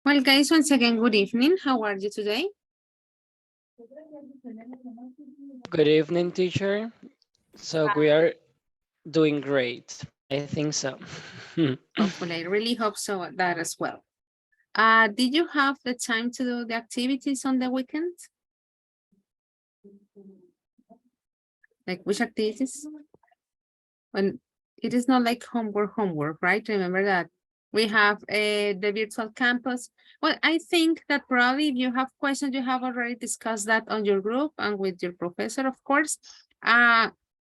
Well, guys, once again, good evening. How are you today? Good evening, teacher. So we are doing great. I think so. Hopefully, I really hope so that as well. Did you have the time to do the activities on the weekend? Like which activities? When it is not like homework, right? Remember that we have the virtual campus. Well, I think that probably if you have questions, you have already discussed that on your group and with your professor, of course. Uh,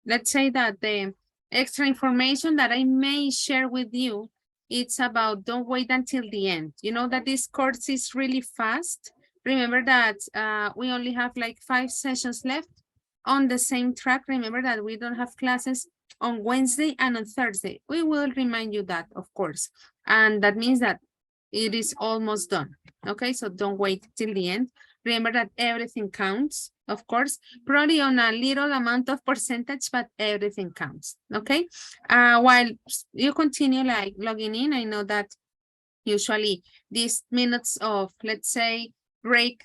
let's say that the extra information that I may share with you, it's about don't wait until the end. You know that this course is really fast. Remember that we only have like 5 sessions left on the same track. Remember that we don't have classes on Wednesday and on Thursday. We will remind you that, of course. And that means that it is almost done. Okay, so don't wait till the end. Remember that everything counts, of course, probably on a little amount of percentage, but everything counts. Okay, while you continue like logging in, I know that usually these minutes of, let's say, break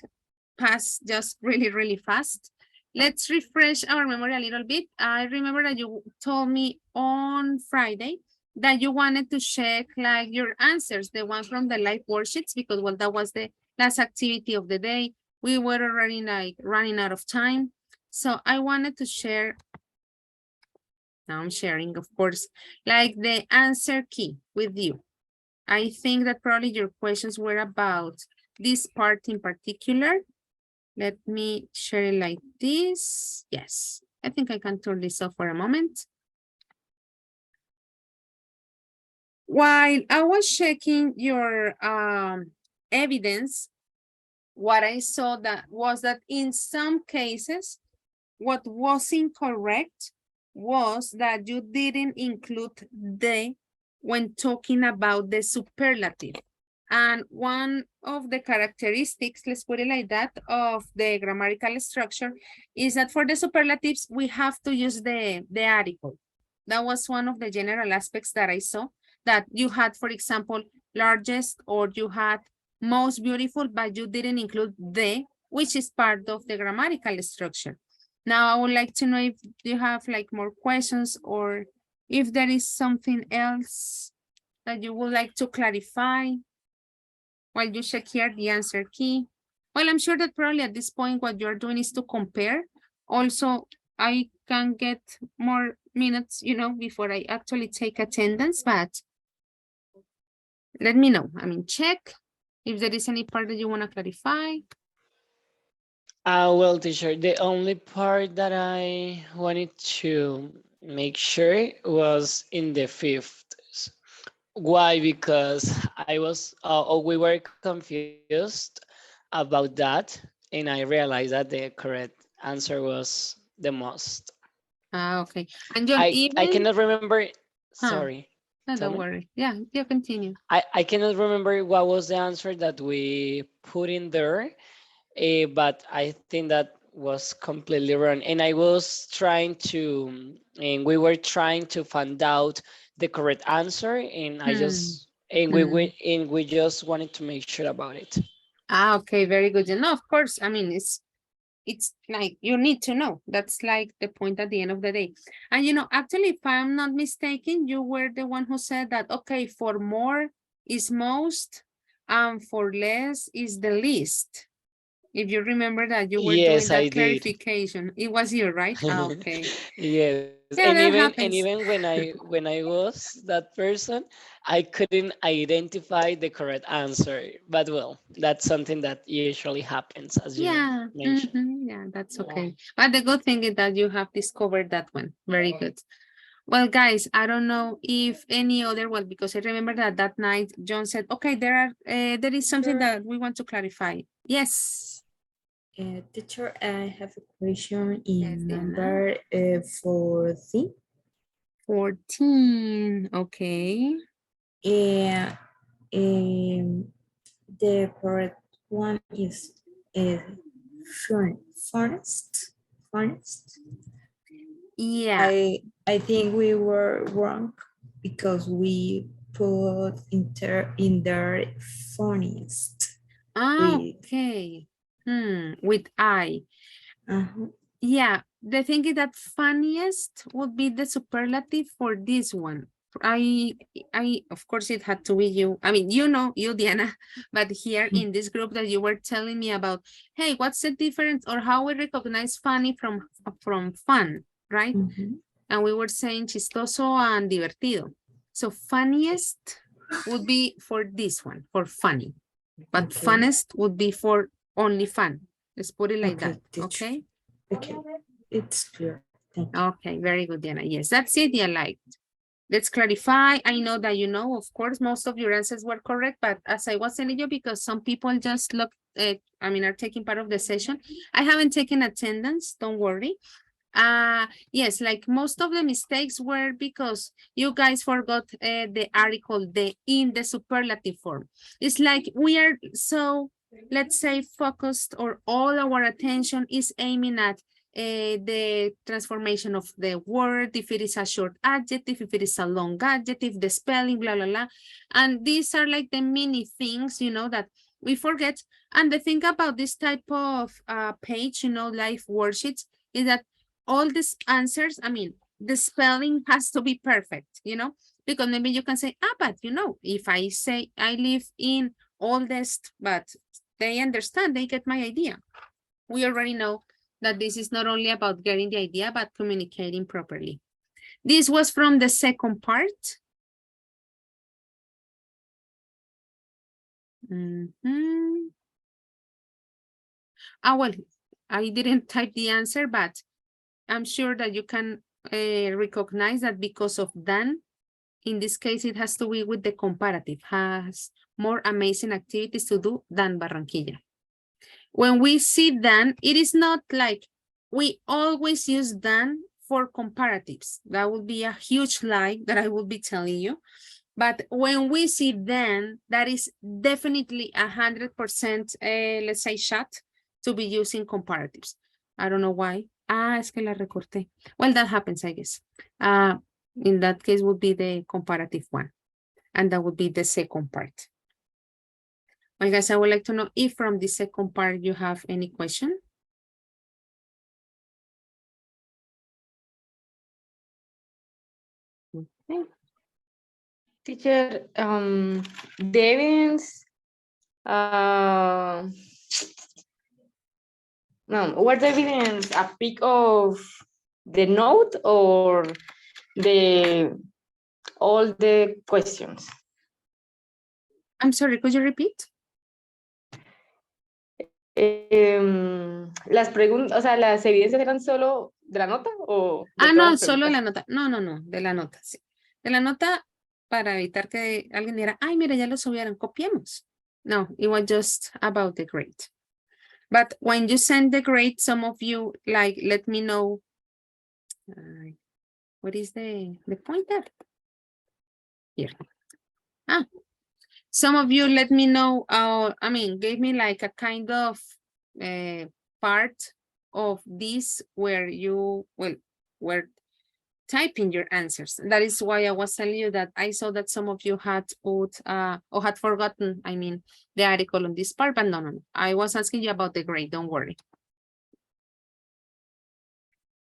pass just really fast. Let's refresh our memory a little bit. I remember that you told me on Friday that you wanted to check like your answers, the one from the live worksheets, because well, that was the last activity of the day. We were already like running out of time. So I wanted to share, now I'm sharing, of course, like the answer key with you. I think that probably your questions were about this part in particular. Let me share it like this. Yes, I think I can turn this off for a moment. While I was checking your evidence, what I saw that was that in some cases, what was incorrect was that you didn't include the when talking about the superlative. And one of the characteristics, let's put it like that, of the grammatical structure is that for the superlatives, we have to use the article. That was one of the general aspects that I saw, that you had, for example, largest, or you had most beautiful, but you didn't include the, which is part of the grammatical structure. Now, I would like to know if you have like more questions, or if there is something else that you would like to clarify while you check here the answer key. Well, I'm sure that probably at this point, what you're doing is to compare. Also, I can get more minutes, before I actually take attendance, but let me know. I mean, check if there is any part that you want to clarify. Well, teacher, the only part that I wanted to make sure was in the fifth. Why? Because we were confused about that, and I realized that the correct answer was the most. Okay. And John, I even, cannot remember. huh? Sorry, No, tell don't me. worry. Yeah, you continue. I cannot remember what was the answer that we put in there, but I think that was completely wrong. And I was trying to, and we were trying to find out the correct answer, and Hmm. we just wanted to make sure about it. Okay, very good. No, of course. I mean, it's like you need to know. That's like the point at the end of the day. And actually, if I'm not mistaken, you were the one who said that, okay, for more is most, and for less is the least. If you remember that you were doing Yes, I that did. clarification, it was you, right? Okay. Yes, Yeah, that and happens. even when I was that person, I couldn't identify the correct answer. But well, that's something that usually happens, as you Yeah, mentioned. yeah, that's okay. But the good thing is that you have discovered that one. Very good. Well, guys, I don't know if any other, well, because I remember that that night John said, okay, there is something that we want to clarify. Yes. Teacher, I have a question Yes, in Diana. number 40. 14. Okay. Uh, um, the correct one is uh, forest. Forest. Yeah. I think we were wrong because we put in there forest. Ah, with okay. With I. uh-huh. Yeah, the thing is that funniest would be the superlative for this one. Of course, it had to be you. I mean, you, Diana, but here in this group that you were telling me about, hey, what's the difference or how we recognize funny from fun, right? Mhm. And we were saying chistoso and divertido. So funniest would be for this one, for funny, but Okay. funnest would be for only fun. Let's put it like that, Okay, teacher. okay? Okay, it's clear. Thank you. Okay, very good, Diana. Yes, that's it, yeah, like, let's clarify. I know that you know, of course, most of your answers were correct, but as I was telling you, because some people just look at, are taking part of the session. I haven't taken attendance, don't worry. Yes, like most of the mistakes were because you guys forgot the article, the in the superlative form. It's like we are so, let's say, focused, or all our attention is aiming at the transformation of the word, if it is a short adjective, if it is a long adjective, the spelling, blah, blah, blah. And these are like the mini things, that we forget. And the thing about this type of page, live worksheets, is that all these answers, the spelling has to be perfect, because maybe you can say, but if I say I live in oldest, but they understand, they get my idea. We already know that this is not only about getting the idea, but communicating properly. This was from the second part. Well, I didn't type the answer, but I'm sure that you can recognize that because of than, in this case, it has to be with the comparative, has more amazing activities to do than Barranquilla. When we see than, it is not like we always use than for comparatives. That would be a huge lie that I will be telling you. But when we see then, that is definitely 100%, let's say, shot to be using comparatives. I don't know why. Es que la recorté. Well, that happens, I guess. In that case would be the comparative one. And that would be the second part. I guess I would like to know if from the second part you have any question. Okay. Teacher, the evidence, no, what's the evidence? A pic of the note or the all the questions? I'm sorry, could you repeat? Las preguntas, o sea, las evidencias eran solo de la nota o de todas No, las solo preguntas. la nota. No, de la nota, sí. De la nota para evitar que alguien diga, ay, mira, ya lo subieron, copiemos. No, it was just about the grade. But when you send the grade, some of you like, let me know, what is the pointer? Here. Some of you let me know, gave me like a kind of part of this where you, were typing your answers. That is why I was telling you that I saw that some of you had put, or had forgotten, the article on this part, but no. I was asking you about the grade, don't worry.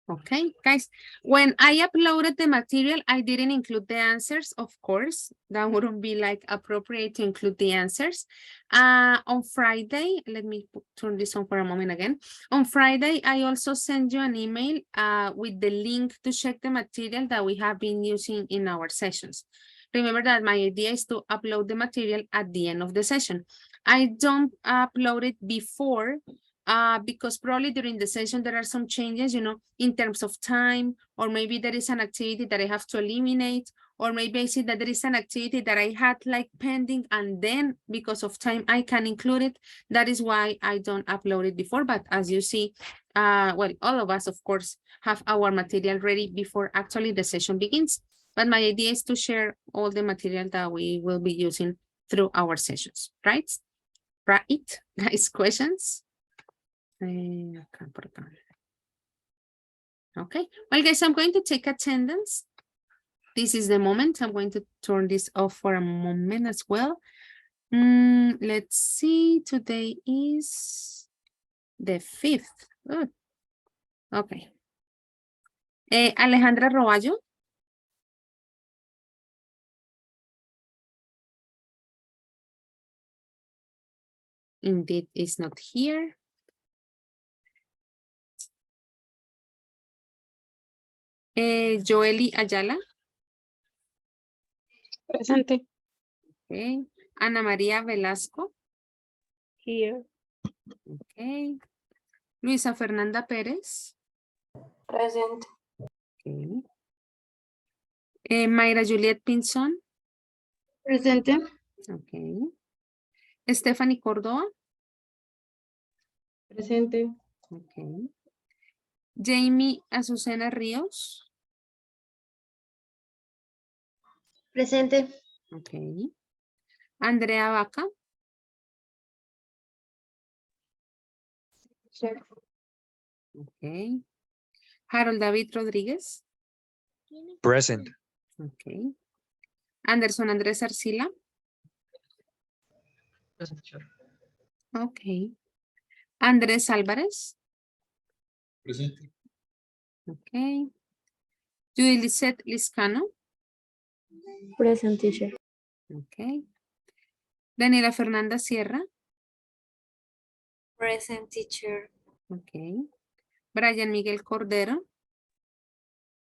Okay, guys, when I uploaded the material, I didn't include the answers, of course. That wouldn't be like appropriate to include the answers. On Friday, let me turn this on for a moment again. On Friday, I also sent you an email with the link to check the material that we have been using in our sessions. Remember that my idea is to upload the material at the end of the session. I don't upload it before because probably during the session there are some changes, in terms of time, or maybe there is an activity that I have to eliminate, or maybe I see that there is an activity that I had like pending, and then because of time I can include it. That is why I don't upload it before. But as you see, well, all of us, of course, have our material ready before actually the session begins. But my idea is to share all the material that we will be using through our sessions, right? Right, guys, questions? Okay, well, guys, I'm going to take attendance. This is the moment. I'm going to turn this off for a moment as well. Let's see, today is the 5th. Oh, okay. Alejandra Roballo. Indeed, is not here. Joely Ayala. Presente. Okay. Ana María Velasco. Here. Okay. Luisa Fernanda Pérez. Present. Okay. Mayra Juliet Pinzón. Presente. Okay. Stephanie Córdoba. Presente. Okay. Jamie Azucena Ríos. Presente. Okay. Andrea Vaca. Okay. Harold David Rodríguez. Present. Okay. Anderson Andrés Arcila. Okay. Andrés Álvarez. Presente. Okay. Judy Lisette Liscano. Present, teacher. Okay. Daniela Fernanda Sierra. Present, teacher. Okay. Brian Miguel Cordero.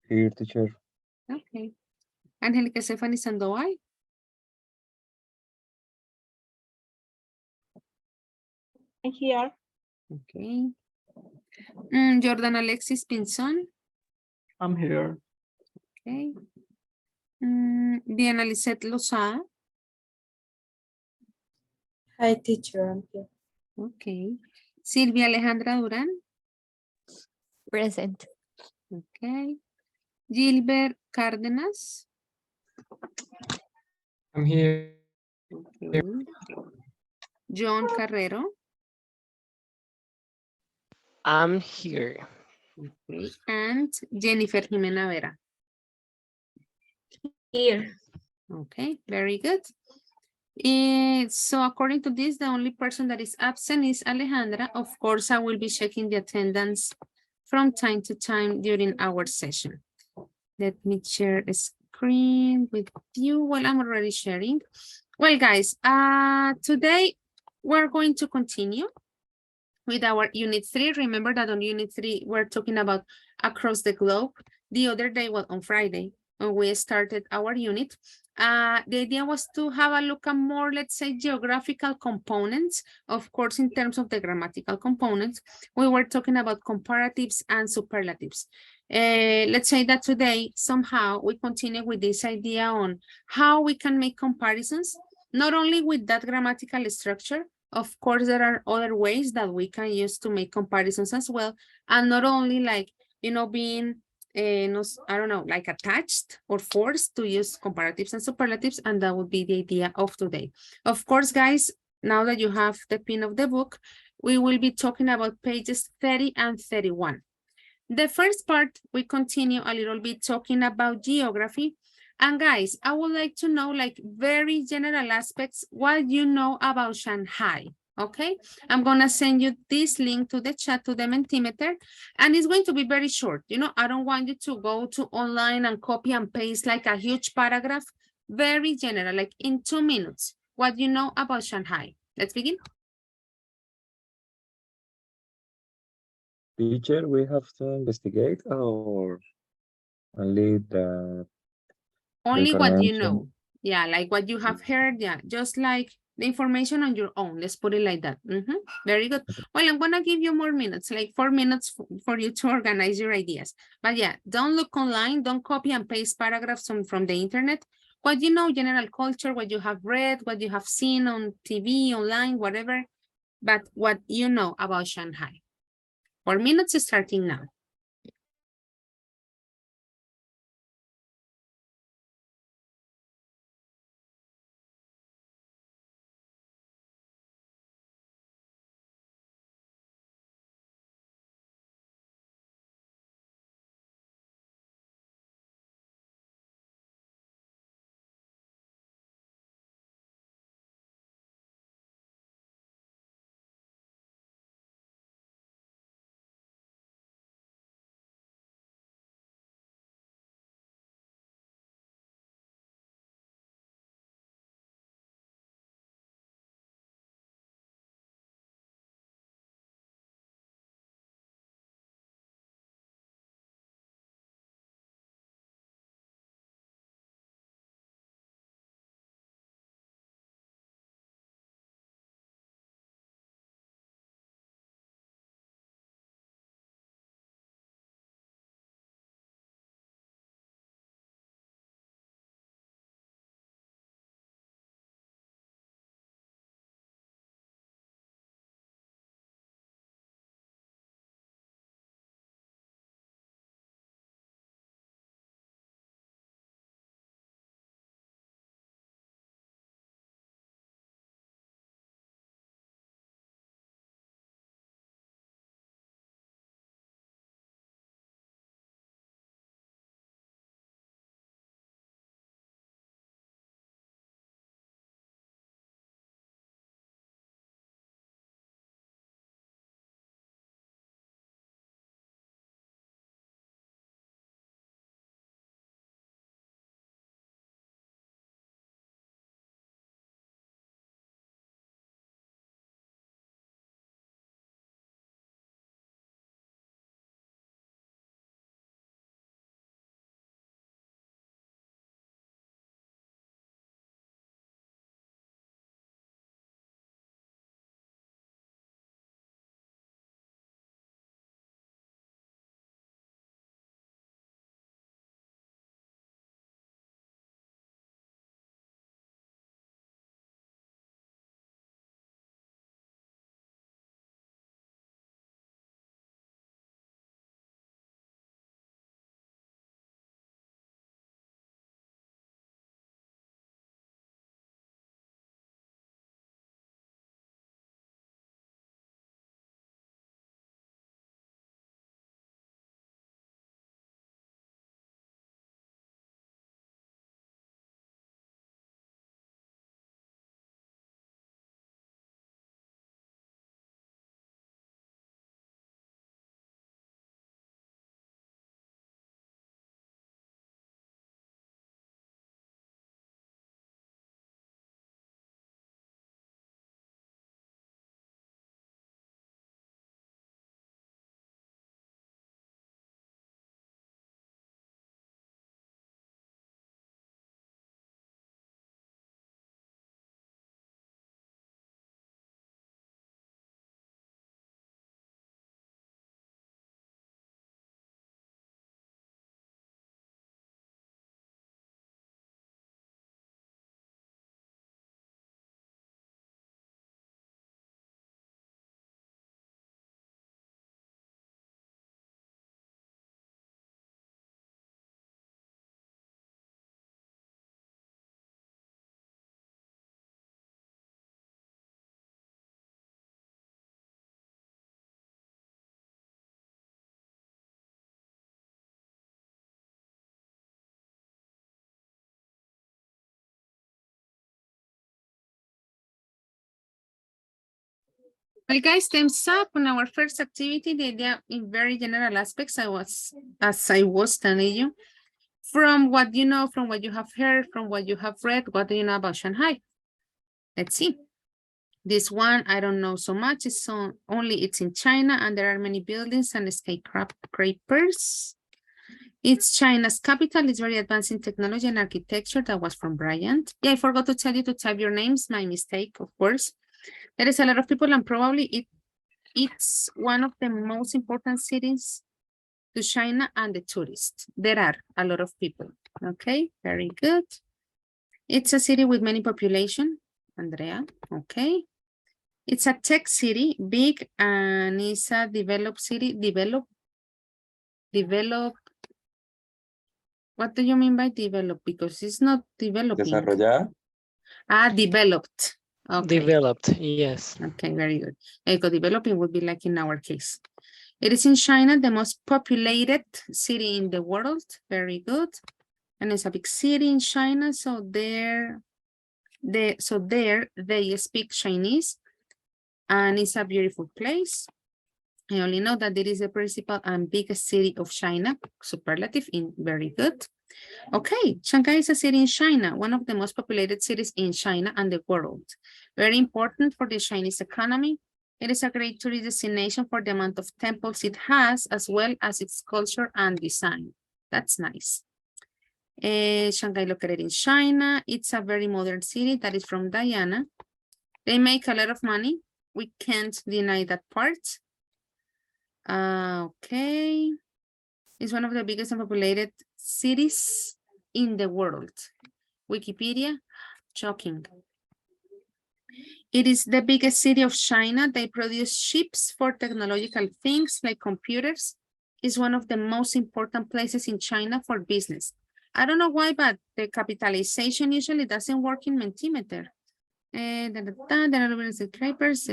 Here, teacher. Okay. Angélica Stephanie Sandoval. Here. Okay. Jordan Alexis Pinzón. I'm here. Okay. Diana Lisette Lozada. Hi, teacher. I'm here. Okay. Silvia Alejandra Durán. Present. Okay. Gilbert Cárdenas. I'm here. Okay. John Carrero. I'm here. Okay. And Jennifer Jimena Vera. Here. Okay, very good. So according to this, the only person that is absent is Alejandra. Of course, I will be checking the attendance from time to time during our session. Let me share a screen with you. Well, I'm already sharing. Well, guys, today we're going to continue with our unit 3. Remember that on unit 3, we're talking about across the globe. The other day, well, on Friday, when we started our unit, the idea was to have a look at more, let's say, geographical components. Of course, in terms of the grammatical components, we were talking about comparatives and superlatives. Let's say that today, somehow, we continue with this idea on how we can make comparisons, not only with that grammatical structure. Of course, there are other ways that we can use to make comparisons as well. And not only like, you know, being, no, I don't know, like attached or forced to use comparatives and superlatives. And that would be the idea of today. Of course, guys, now that you have the pin of the book, we will be talking about pages 30 and 31. The first part, we continue a little bit talking about geography. And guys, I would like to know like very general aspects, what you know about Shanghai, okay? I'm gonna send you this link to the chat, to the Mentimeter, and it's going to be very short. You know, I don't want you to go to online and copy and paste like a huge paragraph, very general, like in 2 minutes, what you know about Shanghai. Let's begin. Teacher, we have to investigate or only the Only what you information. know. Yeah, like what you have heard. Yeah, just like the information on your own. Let's put it like that. Very good. Well, I'm gonna give you more minutes, like 4 minutes for you to organize your ideas. But yeah, don't look online. Don't copy and paste paragraphs from the internet. What you know, general culture, what you have read, what you have seen on TV, online, whatever. But what you know about Shanghai. 4 minutes starting now. Well, guys, time's up on our first activity. The idea in very general aspects, as I was telling you, from what you know, from what you have heard, from what you have read, what do you know about Shanghai? Let's see. This one, I don't know so much. It's in China, and there are many buildings and skyscrapers. It's China's capital. It's very advanced in technology and architecture. That was from Bryant. Yeah, I forgot to tell you to type your names. My mistake, of course. There is a lot of people, and probably it's one of the most important cities to China and the tourists. There are a lot of people. Okay, very good. It's a city with many population, Andrea. Okay. It's a tech city, big, and it's a developed city. Develop. What do you mean by develop? Because it's not developing. Desarrollada. Developed. Okay. Developed, yes. Okay, very good. Developing would be like in our case. It is in China, the most populated city in the world. Very good. And it's a big city in China, so there they speak Chinese, and it's a beautiful place. I only know that it is the principal and biggest city of China. Superlative in very good. Okay, Shanghai is a city in China, one of the most populated cities in China and the world. Very important for the Chinese economy. It is a great tourist destination for the amount of temples it has, as well as its culture and design. That's nice. Shanghai located in China. It's a very modern city that is from Diana. They make a lot of money. We can't deny that part. Okay. It's one of the biggest and populated cities in the world. Wikipedia, shocking. It is the biggest city of China. They produce chips for technological things like computers. It's one of the most important places in China for business. I don't know why, but the capitalization usually doesn't work in Mentimeter. The scrapers,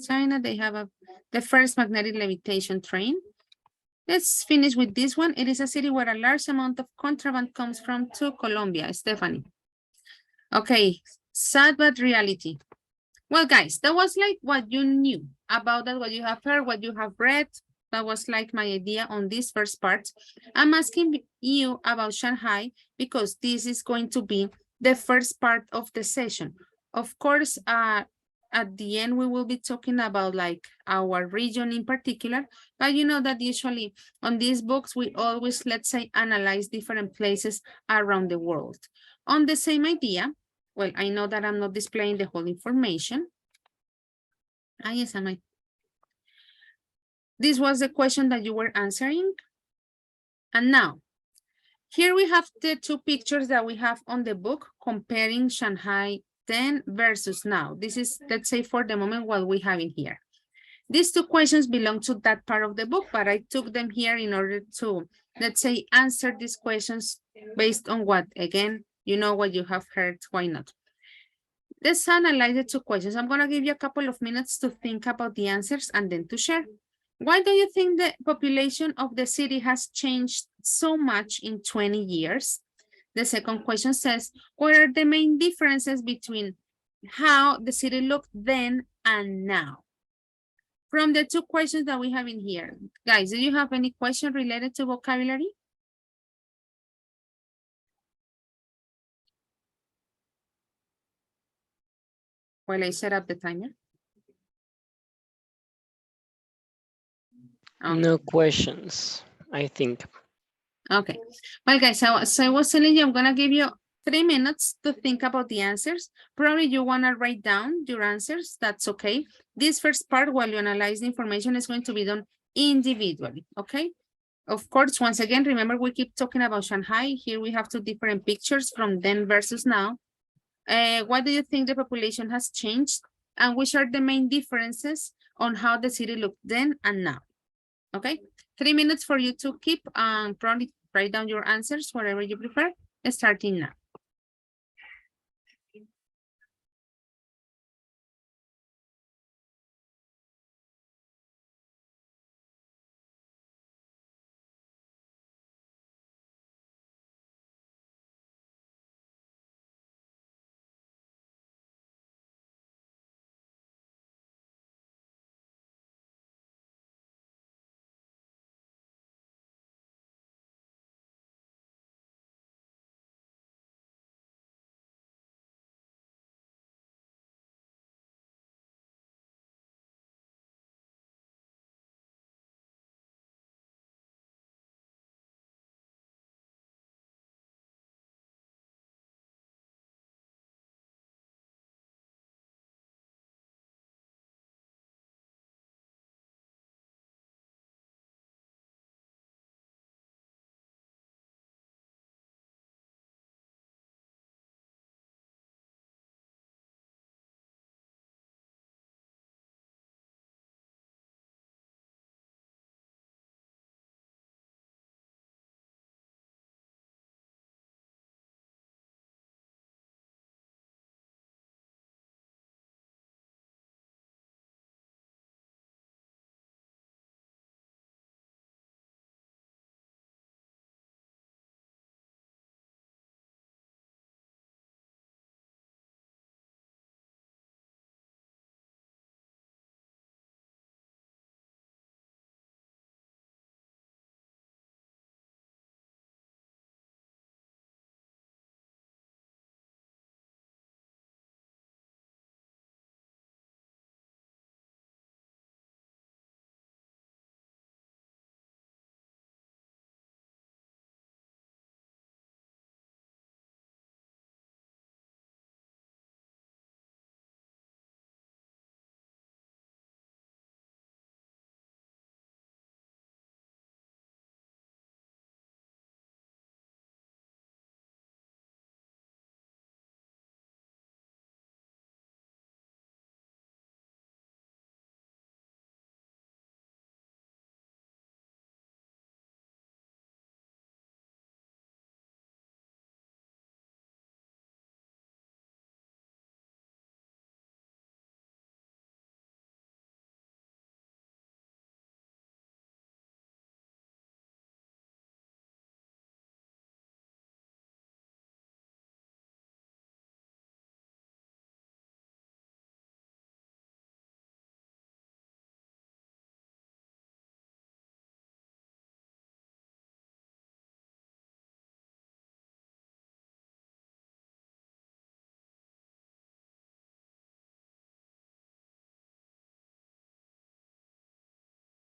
China, they have the first magnetic levitation train. Let's finish with this one. It is a city where a large amount of contraband comes from to Colombia. Stephanie. Okay, sad but reality. Well, guys, that was like what you knew about that, what you have heard, what you have read. That was like my idea on this first part. I'm asking you about Shanghai because this is going to be the first part of the session. Of course, at the end, we will be talking about like our region in particular, but you know that usually on these books, we always, let's say, analyze different places around the world. On the same idea, well, I know that I'm not displaying the whole information. Yes, am I? This was the question that you were answering. And now, here we have the two pictures that we have on the book comparing Shanghai then versus now. This is, let's say, for the moment what we have in here. These two questions belong to that part of the book, but I took them here in order to, let's say, answer these questions based on what, again, you know what you have heard, why not? Let's analyze the two questions. I'm going to give you a couple of minutes to think about the answers and then to share. Why do you think the population of the city has changed so much in 20 years? The second question says, what are the main differences between how the city looked then and now? From the two questions that we have in here, guys, do you have any question related to vocabulary? While I set up the timer. Okay. No questions, I think. Okay. Well, guys, so I was telling you, I'm going to give you 3 minutes to think about the answers. Probably you want to write down your answers. That's okay. This first part, while you analyze the information, is going to be done individually. Okay. Of course, once again, remember, we keep talking about Shanghai. Here we have two different pictures from then versus now. What do you think the population has changed? And which are the main differences on how the city looked then and now? Okay, 3 minutes for you to keep and probably write down your answers, whatever you prefer, starting now.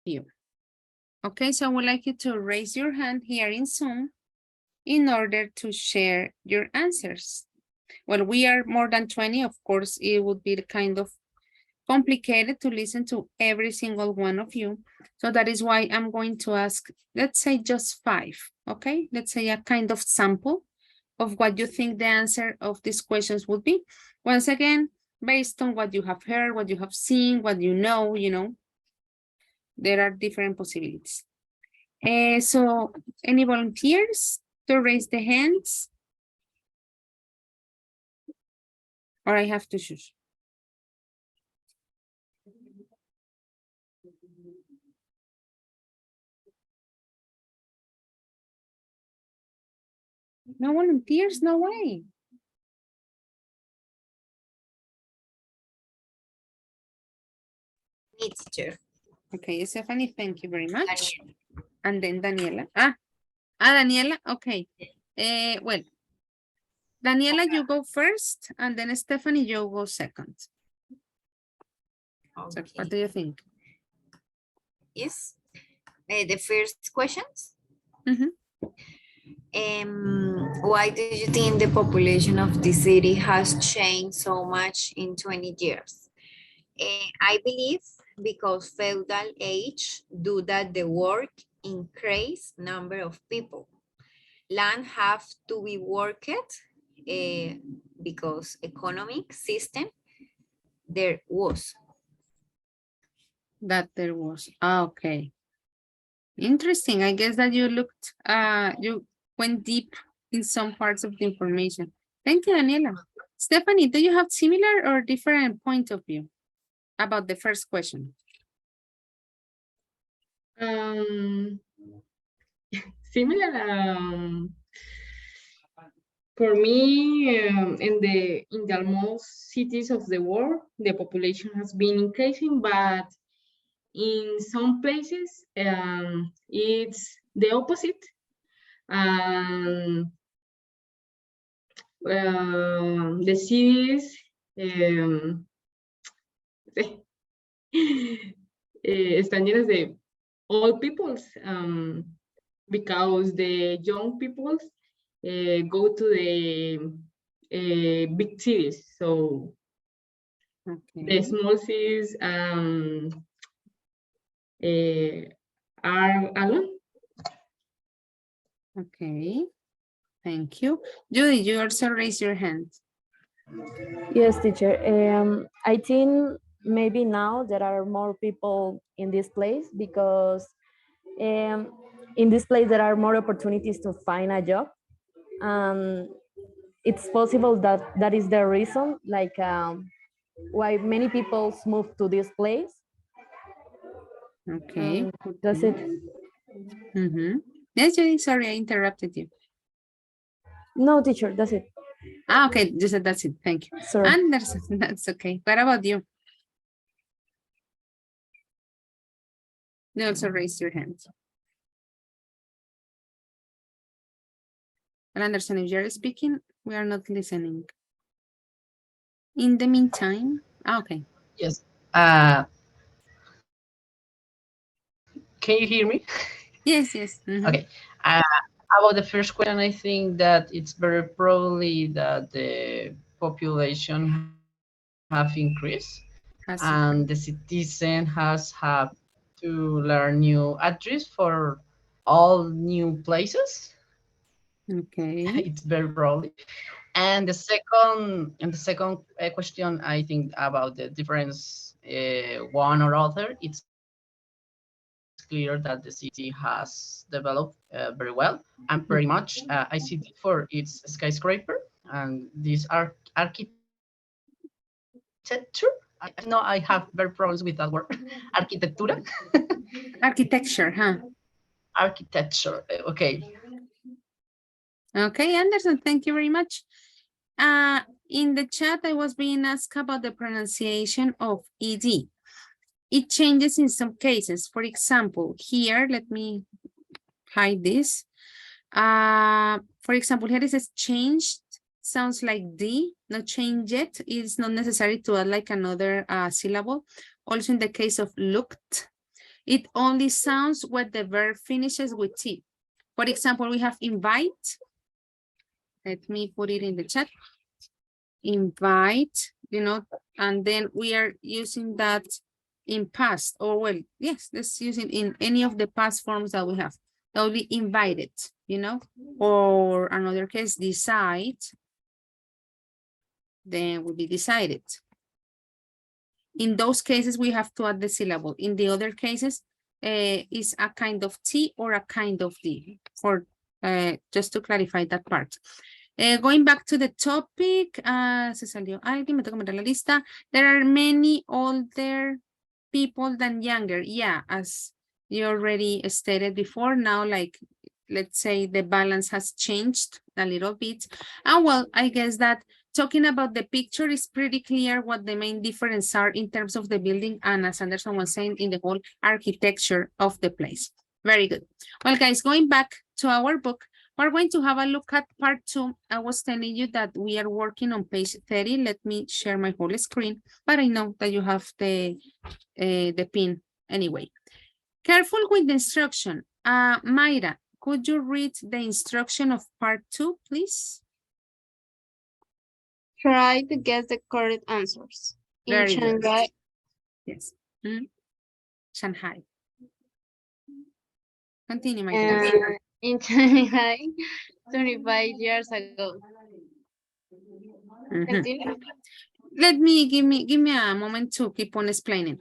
you. Okay, so I would like you to raise your hand here in Zoom in order to share your answers. Well, we are more than 20, of course, it would be kind of complicated to listen to every single one of you. So that is why I'm going to ask, let's say just 5, okay? Let's say a kind of sample of what you think the answer of these questions would be. Once again, based on what you have heard, what you have seen, what you know, there are different possibilities. So any volunteers to raise the hands? Or I have to choose? No volunteers? No way. Me, teacher. Okay, Stephanie, thank you very much. Daniel. And then Daniela. Daniela, okay. Well, Daniela, you go first, and then Stephanie, you go second. So Okay. what do you think? Yes. The first questions. Mhm. Why do you think the population of the city has changed so much in 20 years? I believe because feudal age do that the work increase number of people. Land have to be worked because economic system there was. That there was. Okay. Interesting. I guess that you looked, you went deep in some parts of the information. Thank you, Daniela. Stephanie, do you have similar or different point of view about the first question? Similar. For me, in the almost cities of the world, the population has been increasing, but in some places, it's the opposite. The cities están llenas de old peoples because the young peoples go to the big cities. So Okay. the small cities are alone. Okay. Thank you. Judy, you also raise your hand. Yes, teacher. I think maybe now there are more people in this place because in this place there are more opportunities to find a job. It's possible that that is the reason, like why many people move to this place. Okay. That's it. Yes, Judy, sorry, I interrupted you. No, teacher, that's it. Okay, you said that's it. Thank you. Sorry. Anderson, that's okay. What about you? You also raise your hand. Well, Anderson, if you're speaking, we are not listening. In the meantime, okay. Yes. Can you hear me? Yes, yes. Okay. About the first question, I think that it's very probably that the population have increased Has and the citizen has have to learn new address for all new places. Okay. It's very probably. And the second question, I think about the difference one or other, it's clear that the city has developed very well and pretty much. I see it for its skyscraper and this architecture. I know I have very problems with that word, architectura. Architecture, huh? Architecture. Okay. Okay, Anderson, thank you very much. In the chat, I was being asked about the pronunciation of ED. It changes in some cases. For example, here, let me hide this. For example, here it says changed, sounds like D, not change it. It's not necessary to add like another syllable. Also in the case of looked, It only sounds when the verb finishes with T. For example, we have invite. Let me put it in the chat. Invite, and then we are using that in past, or well, yes, let's use it in any of the past forms that we have. That will be invited, or another case, decide, then will be decided. In those cases, we have to add the syllable. In the other cases, is a kind of T or a kind of D, for just to clarify that part. Going back to the topic, se salió alguien, me toca mirar la lista. There are many older people than younger. Yeah, as you already stated before, now, like, let's say the balance has changed a little bit. And well, I guess that talking about the picture is pretty clear what the main differences are in terms of the building, and as Anderson was saying, in the whole architecture of the place. Very good. Well, guys, going back to our book, we're going to have a look at part 2. I was telling you that we are working on page 30. Let me share my whole screen, but I know that you have the pin anyway. Careful with the instruction. Mayra, could you read the instruction of part 2, please? Try to guess the correct answers. In Very good. Shanghai, Yes. Shanghai. Continue, my dear. in Shanghai 25 years ago. Continue. Let me give me a moment to keep on explaining.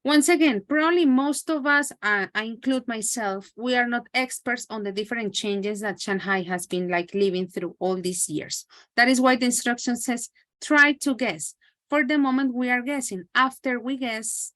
Once again, probably most of us, I include myself, we are not experts on the different changes that Shanghai has been like living through all these years. That is why the instruction says, try to guess. For the moment, we are guessing. After we guess,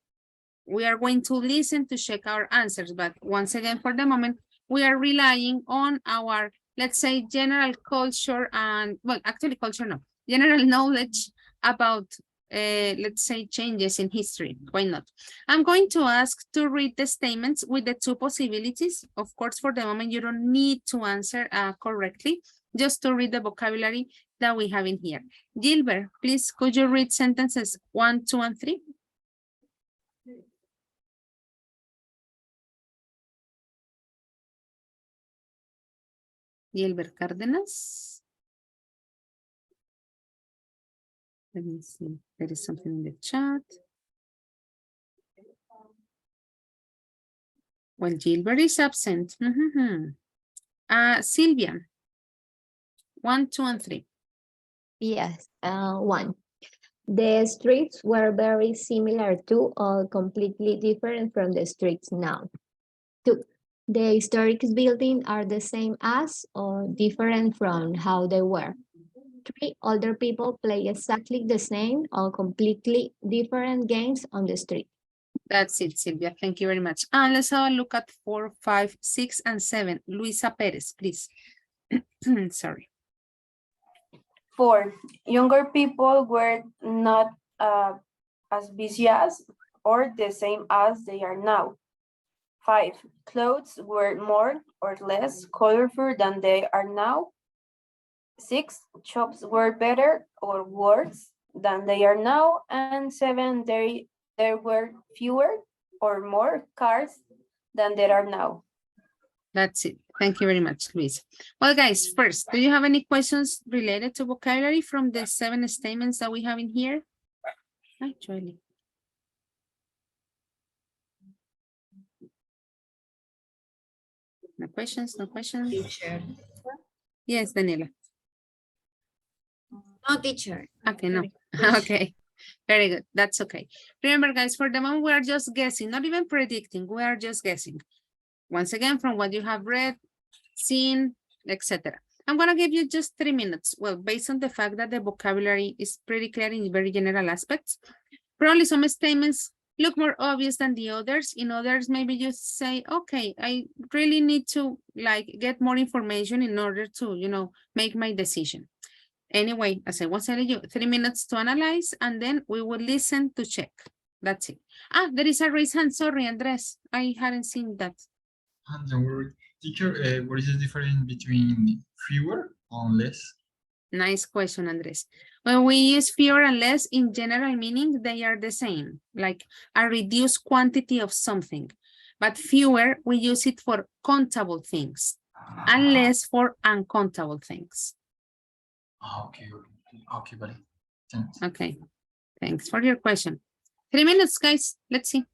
we are going to listen to check our answers. But once again, for the moment, we are relying on our, let's say, general culture and, well, actually culture, no, general knowledge about, let's say, changes in history. Why not? I'm going to ask to read the statements with the 2 possibilities. Of course, for the moment, you don't need to answer correctly, just to read the vocabulary that we have in here. Gilbert, please, could you read sentences 1, 2, and 3? Gilbert Cárdenas. Let me see. There is something in the chat. Well, Gilbert is absent. Sylvia. 1, 2, and 3. Yes, 1. The streets were very similar to or completely different from the streets now. 2. The historic buildings are the same as or different from how they were. 3. Older people play exactly the same or completely different games on the street. That's it, Sylvia. Thank you very much. And let's have a look at 4, 5, 6, and 7. Luisa Perez, please. Sorry. 4. Younger people were not as busy as or the same as they are now. 5. Clothes were more or less colorful than they are now. 6. Shops were better or worse than they are now. And 7. There were fewer or more cars than there are now. That's it. Thank you very much, Luis. Well, guys, first, do you have any questions related to vocabulary from the 7 statements that we have in here? Actually. No questions, no questions? Teacher. Yes, Daniela. No, teacher. Okay, no. Okay, very good. That's okay. Remember, guys, for the moment, we are just guessing, not even predicting. We are just guessing. Once again, from what you have read, seen, etc. I'm going to give you just 3 minutes. Well, based on the fact that the vocabulary is pretty clear in very general aspects, probably some statements look more obvious than the others. In others, maybe you say, okay, I really need to like get more information in order to, make my decision. Anyway, as I was telling you, 3 minutes to analyze, and then we will listen to check. That's it. There is a raised hand. Sorry, Andres. I hadn't seen that. Don't worry. Teacher, what is the difference between fewer and less? Nice question, Andres. When we use fewer and less, in general meaning, they are the same, like a reduced quantity of something. But fewer, we use it for countable things and less for uncountable things. Okay, okay, buddy. Thanks. Okay, thanks for your question. 3 minutes, guys. Let's see.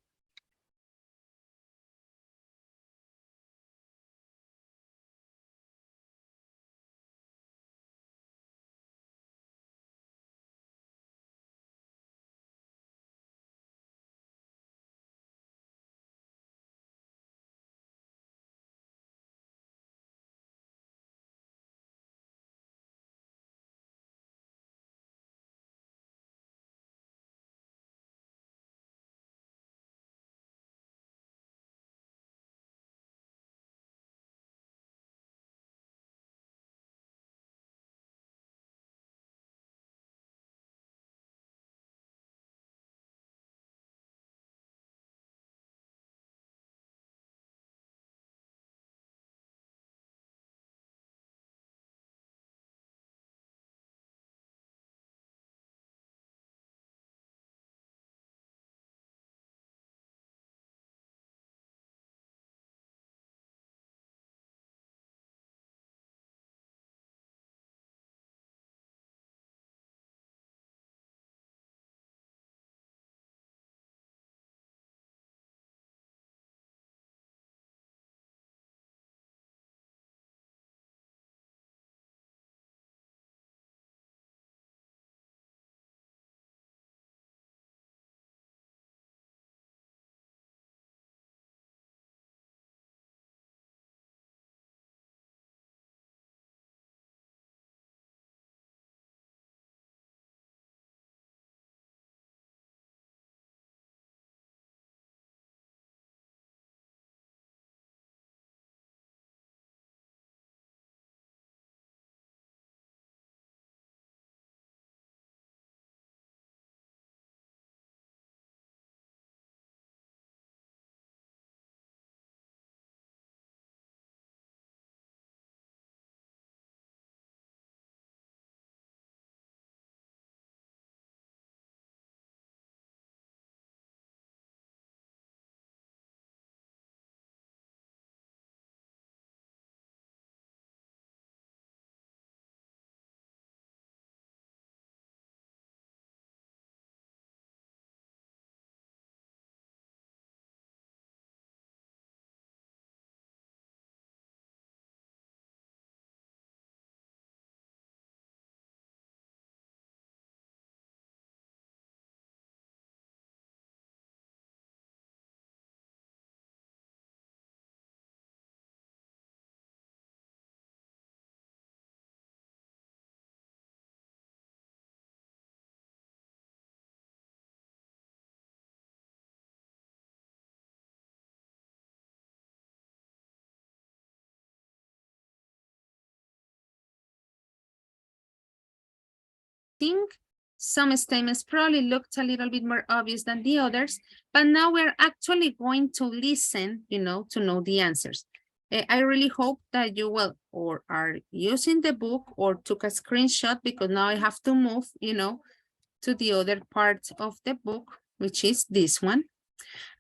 Think some statements probably looked a little bit more obvious than the others, but now we're actually going to listen, to know the answers. I really hope that you will or are using the book or took a screenshot, because now I have to move, to the other part of the book, which is this one.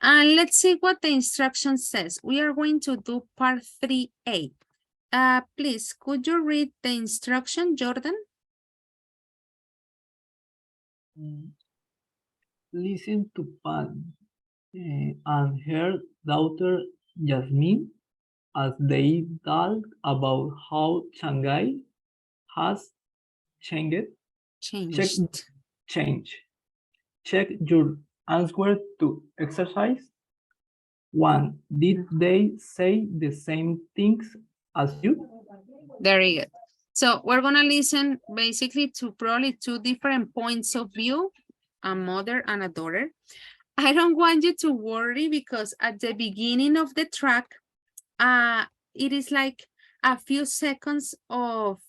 And let's see what the instruction says. We are going to do part 3A. Please, could you read the instruction, Jordan? Listen to Pan and her daughter Jasmine as they talk about how Shanghai has changed. Check your answer to exercise 1. Did they say the same things as you? Very good. So we're going to listen basically to probably 2 different points of view, a mother and a daughter. I don't want you to worry, because at the beginning of the track, it is like a few seconds of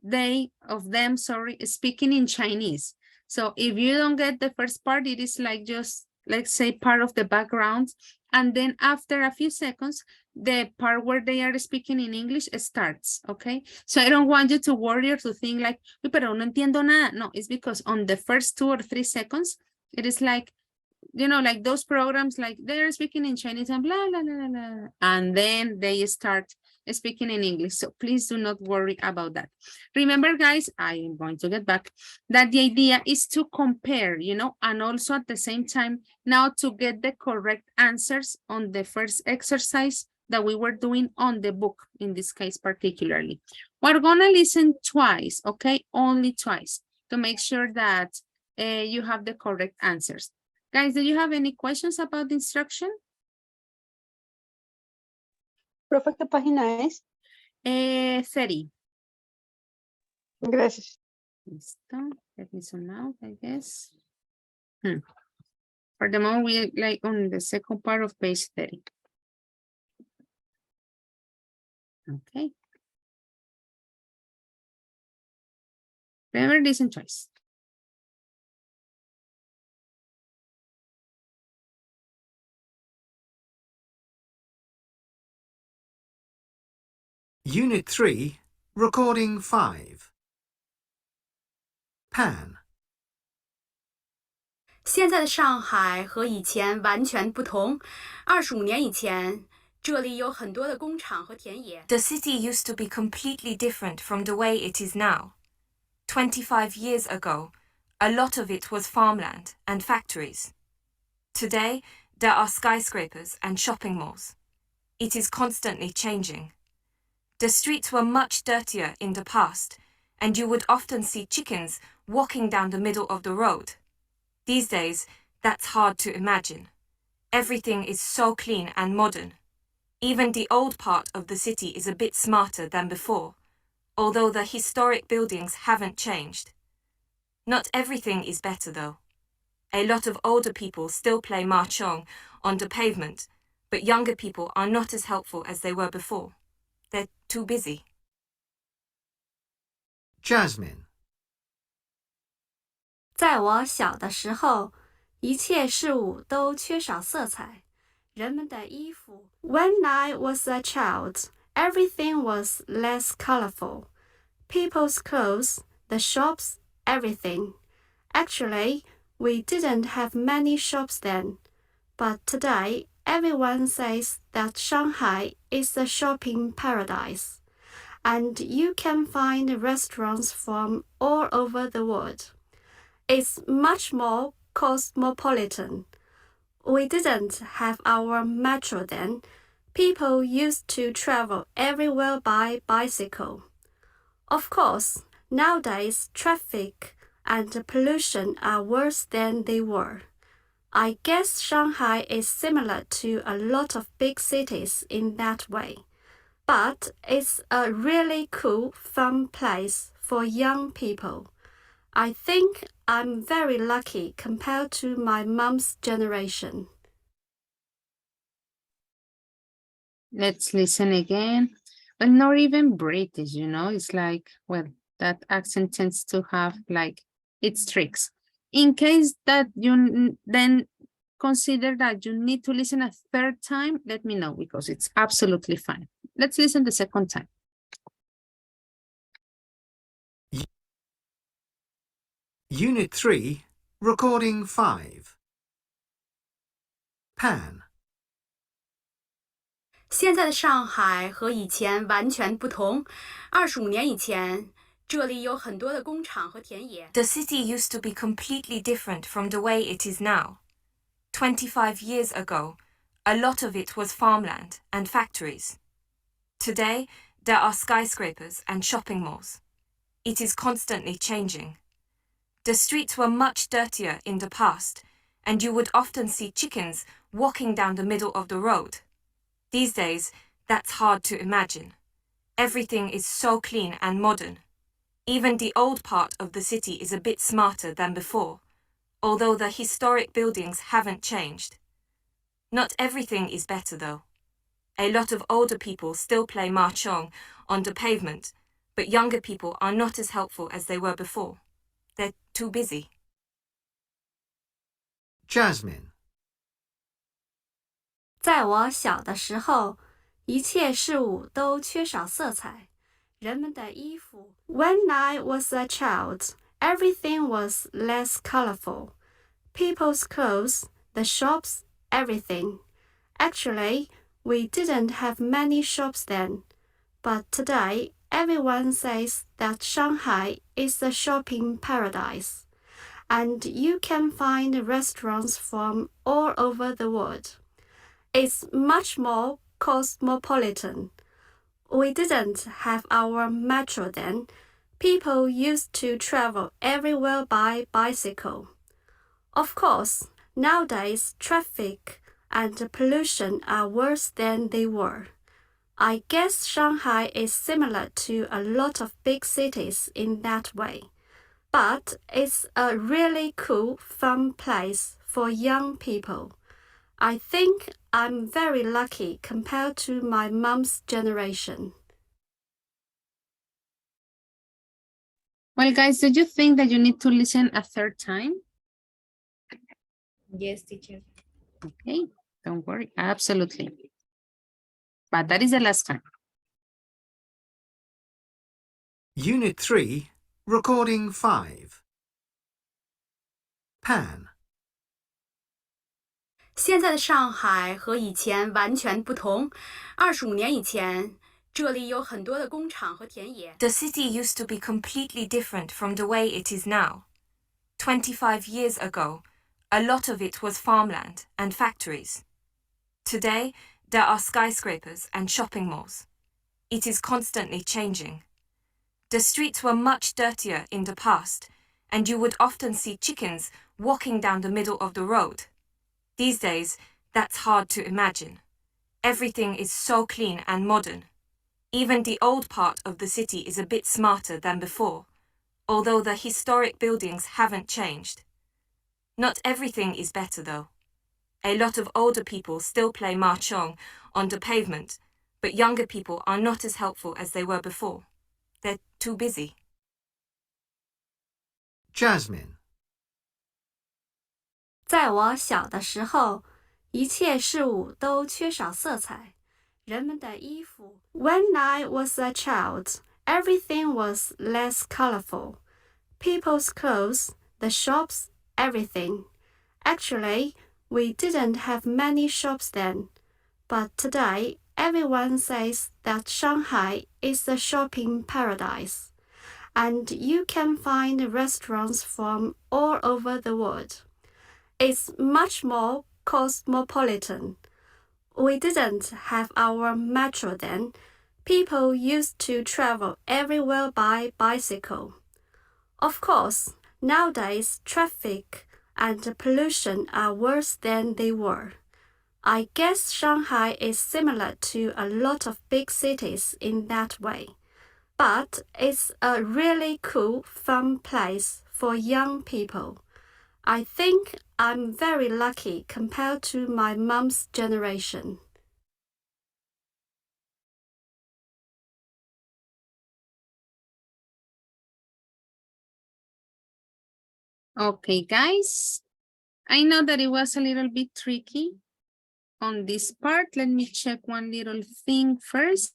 them speaking in Chinese. So if you don't get the first part, it is like just, let's say, part of the background. And then after a few seconds, the part where they are speaking in English starts, okay? So I don't want you to worry or to think like, pero no entiendo nada. No, it's because on the first 2 or 3 seconds, it is like like those programs, like they're speaking in Chinese and blah, blah, blah, blah, and then they start speaking in English. So please do not worry about that. Remember, guys, I am going to get back that the idea is to compare, and also at the same time now to get the correct answers on the first exercise that we were doing on the book, in this case particularly. We're gonna listen twice, okay? Only twice to make sure that you have the correct answers. Guys, do you have any questions about the instruction? Profe, ¿qué página es? 30. Gracias. Listo. Let me zoom out, I guess. For the moment, we like on the second part of page 30. Okay. Remember, listen twice. Unit 3, Recording 5. Pan. 现在的上海和以前完全不同。25年以前，这里有很多的工厂和田野。The city used to be completely different from the way it is now. 25 years ago, a lot of it was farmland and factories. Today, there are skyscrapers and shopping malls. It is constantly changing. The streets were much dirtier in the past, and you would often see chickens walking down the middle of the road. These days, that's hard to imagine. Everything is so clean and modern. Even the old part of the city is a bit smarter than before, although the historic buildings haven't changed. Not everything is better, though. A lot of older people still play mahjong on the pavement, but younger people are not as helpful as they were before. They're too busy. Jasmine. 在我小的时候，一切事物都缺少色彩。人们的衣服。When I was a child, everything was less colorful. People's clothes, the shops, everything. Actually, we didn't have many shops then. But today, everyone says that Shanghai is a shopping paradise. And you can find restaurants from all over the world. It's much more cosmopolitan. We didn't have our metro then. People used to travel everywhere by bicycle. Of course, nowadays traffic and pollution are worse than they were. I guess Shanghai is similar to a lot of big cities in that way. But it's a really cool, fun place for young people. I think I'm very lucky compared to my mom's generation. Let's listen again. But not even British, it's like, well, that accent tends to have like its tricks. In case that you then consider that you need to listen a third time, let me know because it's absolutely fine. Let's listen the second time. Unit 3, Recording 5. Pan. 现在的上海和以前完全不同。25年以前，这里有很多的工厂和田野。The city used to be completely different from the way it is now. 25 years ago, a lot of it was farmland and factories. Today, there are skyscrapers and shopping malls. It is constantly changing. The streets were much dirtier in the past, and you would often see chickens walking down the middle of the road. These days, that's hard to imagine. Everything is so clean and modern. Even the old part of the city is a bit smarter than before, although the historic buildings haven't changed. Not everything is better, though. A lot of older people still play mahjong on the pavement, but younger people are not as helpful as they were before. They're too busy. Jasmine. 在我小的时候，一切事物都缺少色彩。人们的衣服。When I was a child, everything was less colorful. People's clothes, the shops, everything. Actually, we didn't have many shops then, but today everyone says that Shanghai is a shopping paradise, and you can find restaurants from all over the world. It's much more cosmopolitan. We didn't have our metro then. People used to travel everywhere by bicycle. Of course, nowadays traffic and pollution are worse than they were. I guess Shanghai is similar to a lot of big cities in that way. But it's a really cool, fun place for young people. I think I'm very lucky compared to my mom's generation. Well, guys, did you think that you need to listen a third time? Yes, teacher. Okay, don't worry, absolutely. But that is the last time. Unit 3, Recording 5. Pan. 现在的上海和以前完全不同。25年以前，这里有很多的工厂和田野。The city used to be completely different from the way it is now. 25 years ago, a lot of it was farmland and factories. Today, there are skyscrapers and shopping malls. It is constantly changing. The streets were much dirtier in the past, and you would often see chickens walking down the middle of the road. These days, that's hard to imagine. Everything is so clean and modern. Even the old part of the city is a bit smarter than before, although the historic buildings haven't changed. Not everything is better, though. A lot of older people still play mahjong on the pavement, but younger people are not as helpful as they were before. They're too busy. Jasmine. 在我小的时候，一切事物都缺少色彩。人们的衣服。When I was a child, everything was less colorful. People's clothes, the shops, everything. Actually, we didn't have many shops then, but today everyone says that Shanghai is a shopping paradise, and you can find restaurants from all over the world. It's much more cosmopolitan. We didn't have our metro then. People used to travel everywhere by bicycle. Of course, nowadays traffic and pollution are worse than they were. I guess Shanghai is similar to a lot of big cities in that way. But it's a really cool, fun place for young people. I think I'm very lucky compared to my mom's generation. Okay, guys. I know that it was a little bit tricky on this part. Let me check one little thing first.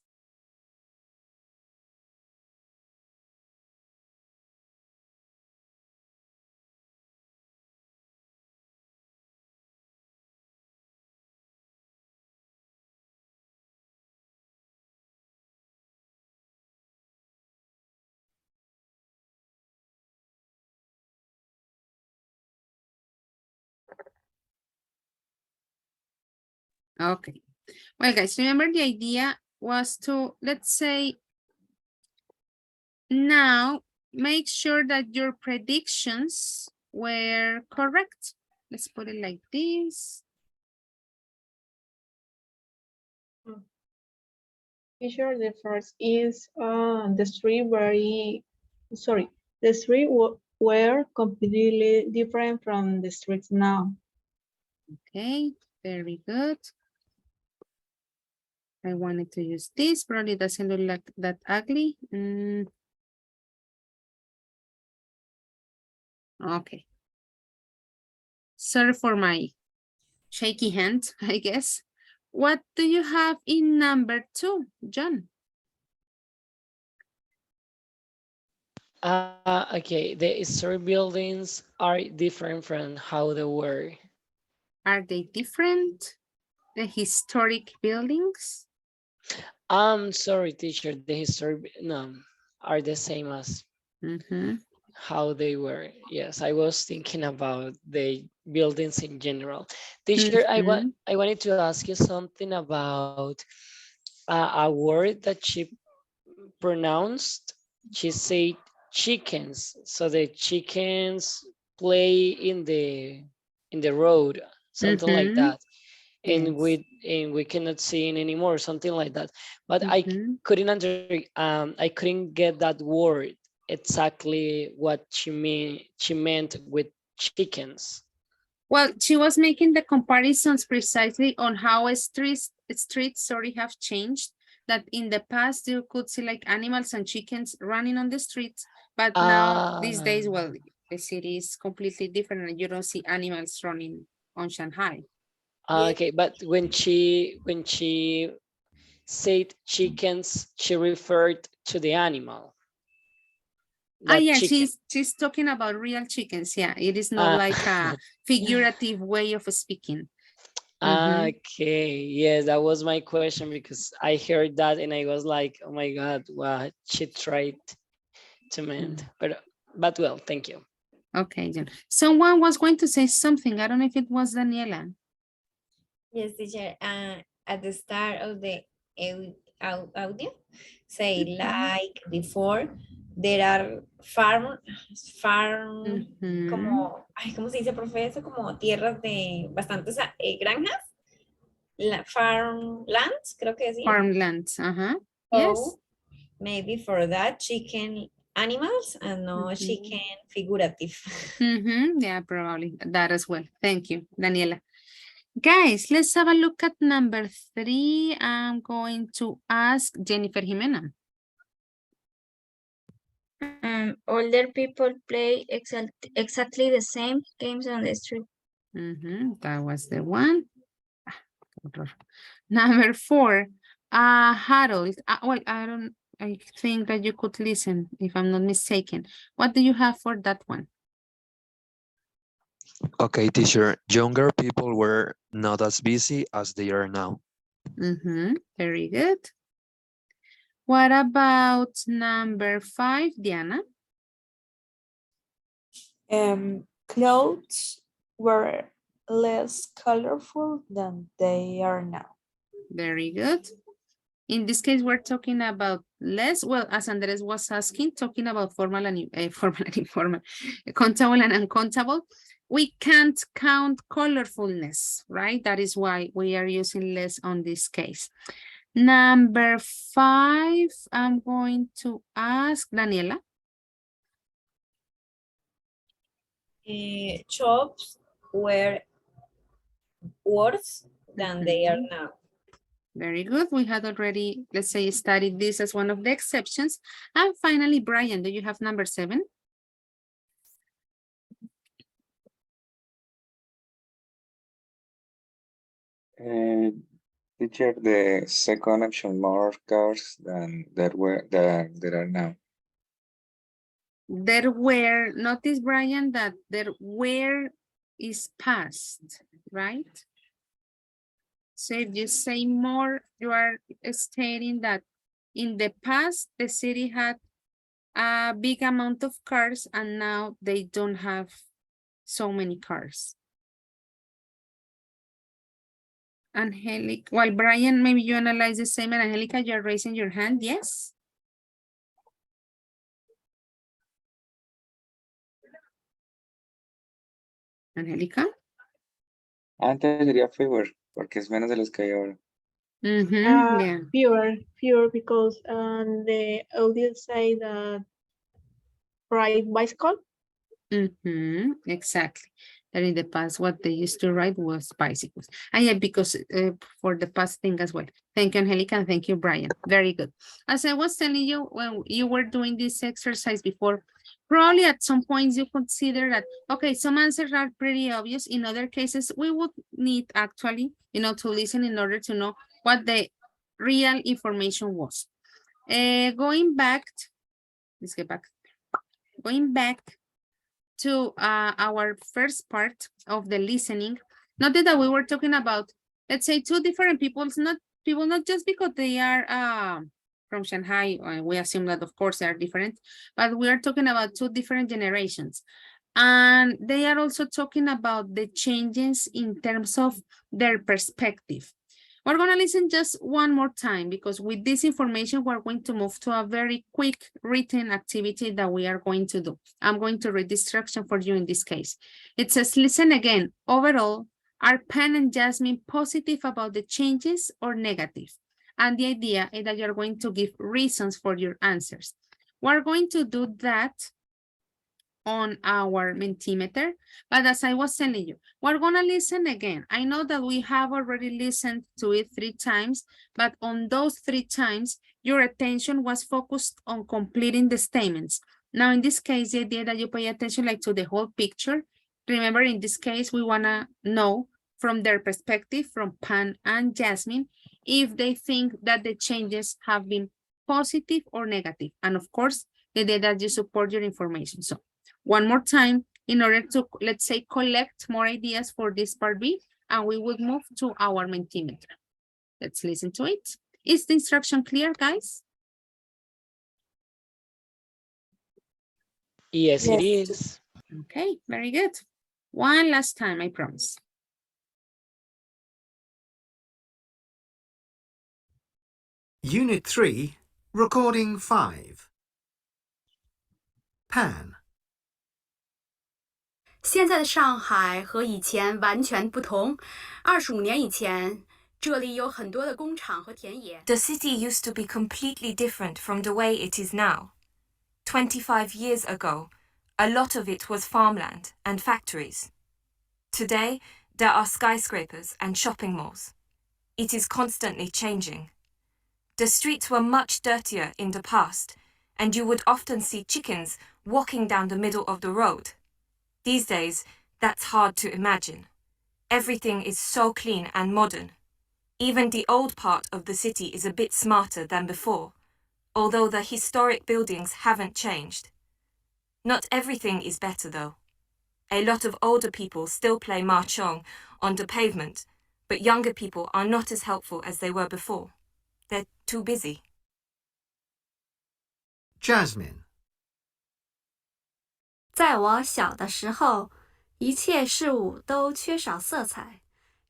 Okay. Well, guys, remember the idea was to, let's say, now make sure that your predictions were correct. Let's put it like this. Teacher, the first is the street the street were completely different from the streets now. Okay, very good. I wanted to use this, probably doesn't look like that ugly. Okay. Sorry for my shaky hand, I guess. What do you have in number 2, John? Okay, the historic buildings are different from how they were. Are they different? The historic buildings? I'm sorry, teacher. The history no are the same as how they were. Yes, I was thinking about the buildings in general. Teacher, I wanted to ask you something about a word that she pronounced. She said chickens. So the chickens play in the road, something like that. And we cannot see it anymore, something like that. But I couldn't get that word exactly what she meant with chickens. Well, she was making the comparisons precisely on how streets have changed. That in the past you could see like animals and chickens running on the streets, but now these days, well, the city is completely different and you don't see animals running on Shanghai. Okay, but when she said chickens, she referred to the animal. Yeah, she's talking about real chickens. Yeah, it is not like a figurative way of speaking. Okay, yes, that was my question because I heard that and I was like, oh my God, what she tried to mean. But well, thank you. Okay, John. Someone was going to say something. I don't know if it was Daniela. Yes, teacher. At the start of the audio, say like before, there are farm, como, ay, ¿cómo se dice, profe? Eso como tierras de bastantes granjas. Farmlands, creo que decía. Farmlands, Yes. Yes. Maybe for that, chicken animals and no chicken figurative. Yeah, probably that as well. Thank you, Daniela. Guys, let's have a look at number 3. I'm going to ask Jennifer Jimena. Older people play exactly the same games on the street. That was the one. Number 4, Harold. Wait, I think that you could listen if I'm not mistaken. What do you have for that one? Okay, teacher. Younger people were not as busy as they are now. Very good. What about number 5, Diana? Clothes were less colorful than they are now. Very good. In this case, we're talking about less, well, as Andres was asking, talking about formal and informal, countable and uncountable. We can't count colorfulness, right? That is why we are using less on this case. Number 5, I'm going to ask Daniela. Shops were worse than they are now. Very good. We had already, let's say, studied this as one of the exceptions. And finally, Brian, do you have number 7? Teacher, the second option, more cars than there are now. There were, notice, Brian, that there were is past, right? So if you say more, you are stating that in the past, the city had a big amount of cars and now they don't have so many cars. Angelica, well, Brian, maybe you analyze the same, and Angelica, you're raising your hand, yes? Angelica? Antes sería fewer, porque es menos de los que hay ahora. Yeah. Fewer because the audience say that ride bicycle. Exactly. That in the past, what they used to ride was bicycles. And yeah, because for the past thing as well. Thank you, Angelica, and thank you, Brian. Very good. As I was telling you, when you were doing this exercise before, probably at some points you consider that, okay, some answers are pretty obvious. In other cases, we would need actually, to listen in order to know what the real information was. Going back, let's get back. Going back to our first part of the listening, Notice that we were talking about, let's say, two different people, not just because they are from Shanghai, we assume that of course they are different, but we are talking about two different generations. And they are also talking about the changes in terms of their perspective. We're going to listen just one more time because with this information, we're going to move to a very quick written activity that we are going to do. I'm going to read the instruction for you in this case. It says, listen again. Overall, are Pen and Jasmine positive about the changes or negative? And the idea is that you're going to give reasons for your answers. We're going to do that on our Mentimeter, but as I was telling you, we're gonna listen again. I know that we have already listened to it 3 times, but on those 3 times, your attention was focused on completing the statements. Now, in this case, the idea that you pay attention like to the whole picture. Remember, in this case, we wanna know from their perspective, from Pan and Jasmine, if they think that the changes have been positive or negative. And of course, the idea that you support your information. So one more time in order to, let's say, collect more ideas for this part B, and we would move to our Mentimeter. Let's listen to it. Is the instruction clear, guys? Yes, it is. Okay, very good. One last time, I promise. Unit 3, Recording 5. Pan. 现在的上海和以前完全不同。25年以前，这里有很多的工厂和田野。The city used to be completely different from the way it is now. 25 years ago, a lot of it was farmland and factories. Today, there are skyscrapers and shopping malls. It is constantly changing. The streets were much dirtier in the past, and you would often see chickens walking down the middle of the road. These days, that's hard to imagine. Everything is so clean and modern. Even the old part of the city is a bit smarter than before, although the historic buildings haven't changed. Not everything is better, though. A lot of older people still play mahjong on the pavement, but younger people are not as helpful as they were before. They're too busy. Jasmine. 在我小的时候，一切事物都缺少色彩。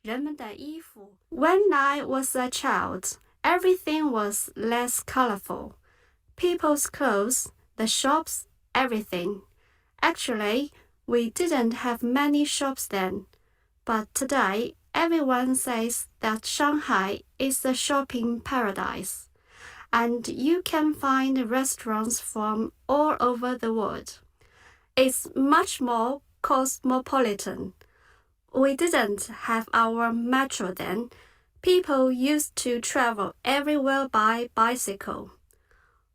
人们的衣服。When I was a child, everything was less colorful. People's clothes, the shops, everything. Actually, we didn't have many shops then. But today, everyone says that Shanghai is a shopping paradise. And you can find restaurants from all over the world. It's much more cosmopolitan. We didn't have our metro then. People used to travel everywhere by bicycle.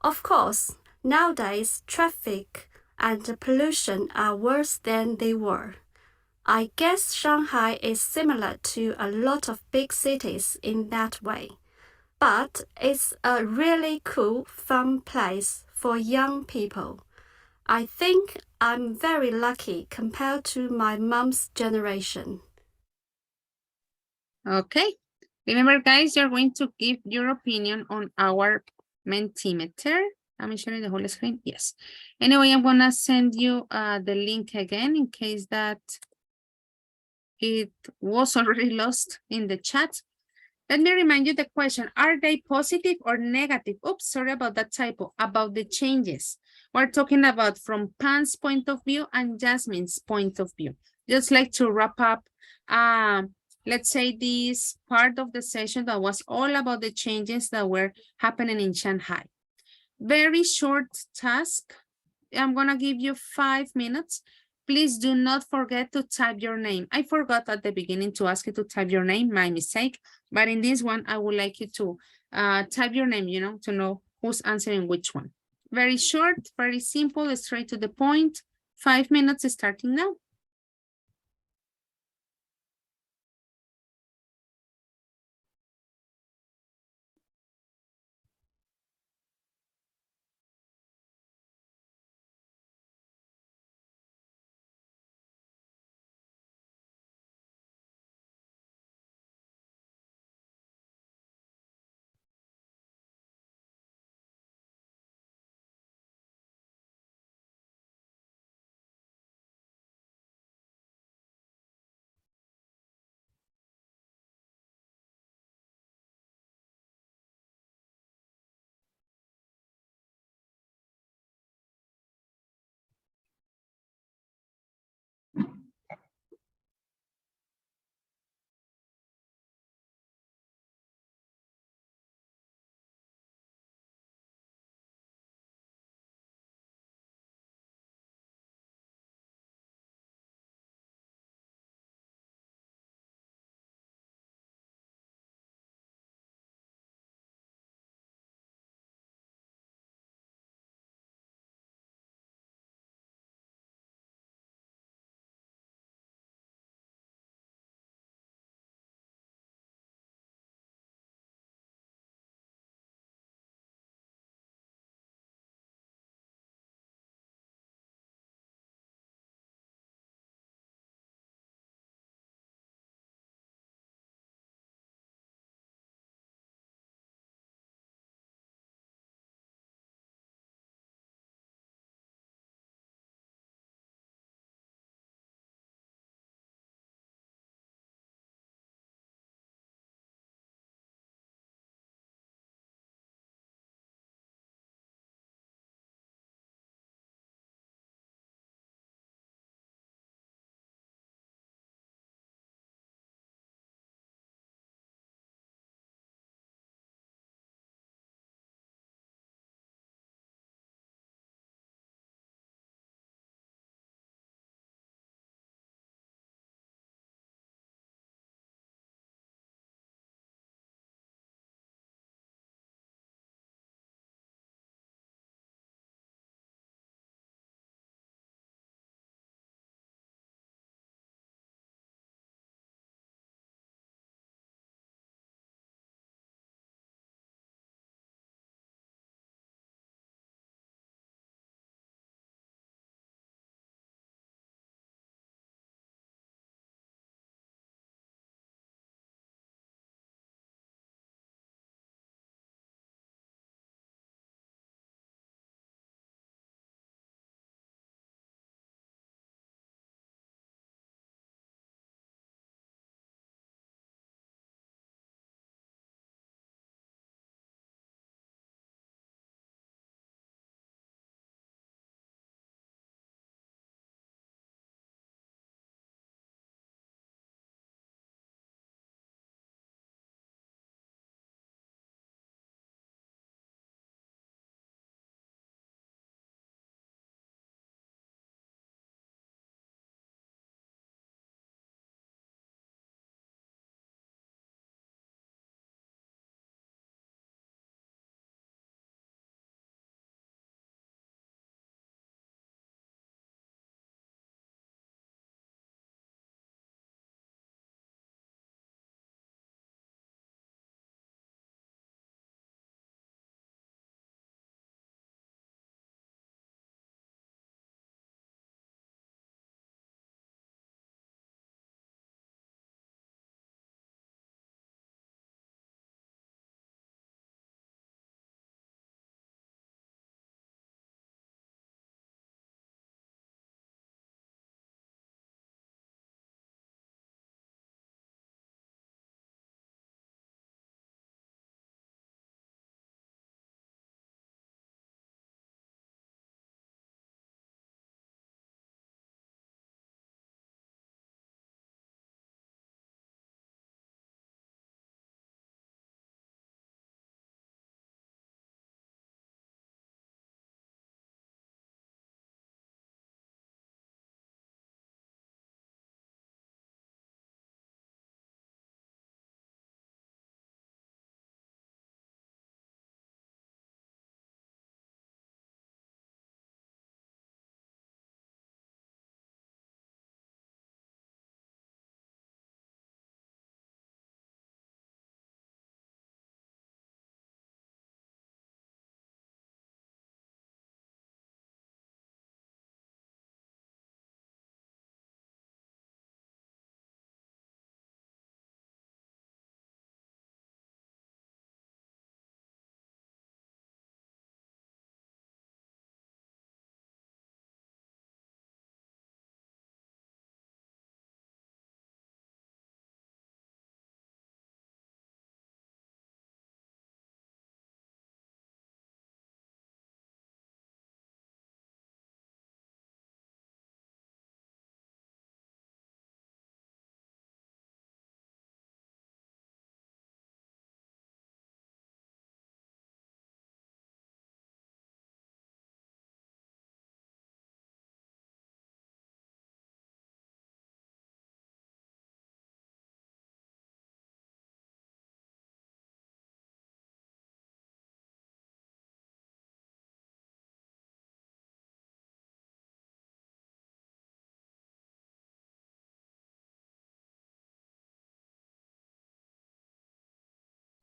Of course, nowadays traffic and pollution are worse than they were. I guess Shanghai is similar to a lot of big cities in that way. But it's a really cool, fun place for young people. I think I'm very lucky compared to my mom's generation. Okay. Remember, guys, you're going to give your opinion on our Mentimeter. Am I sharing the whole screen? Yes. Anyway, I'm going to send you the link again in case that it was already lost in the chat. Let me remind you the question. Are they positive or negative? Oops, sorry about that typo. About the changes. We're talking about from Pan's point of view and Jasmine's point of view. Just like to wrap up, let's say this part of the session that was all about the changes that were happening in Shanghai. Very short task. I'm gonna give you 5 minutes. Please do not forget to type your name. I forgot at the beginning to ask you to type your name, my mistake. But in this one, I would like you to type your name, you know, to know who's answering which one. Very short, very simple, straight to the point. 5 minutes starting now.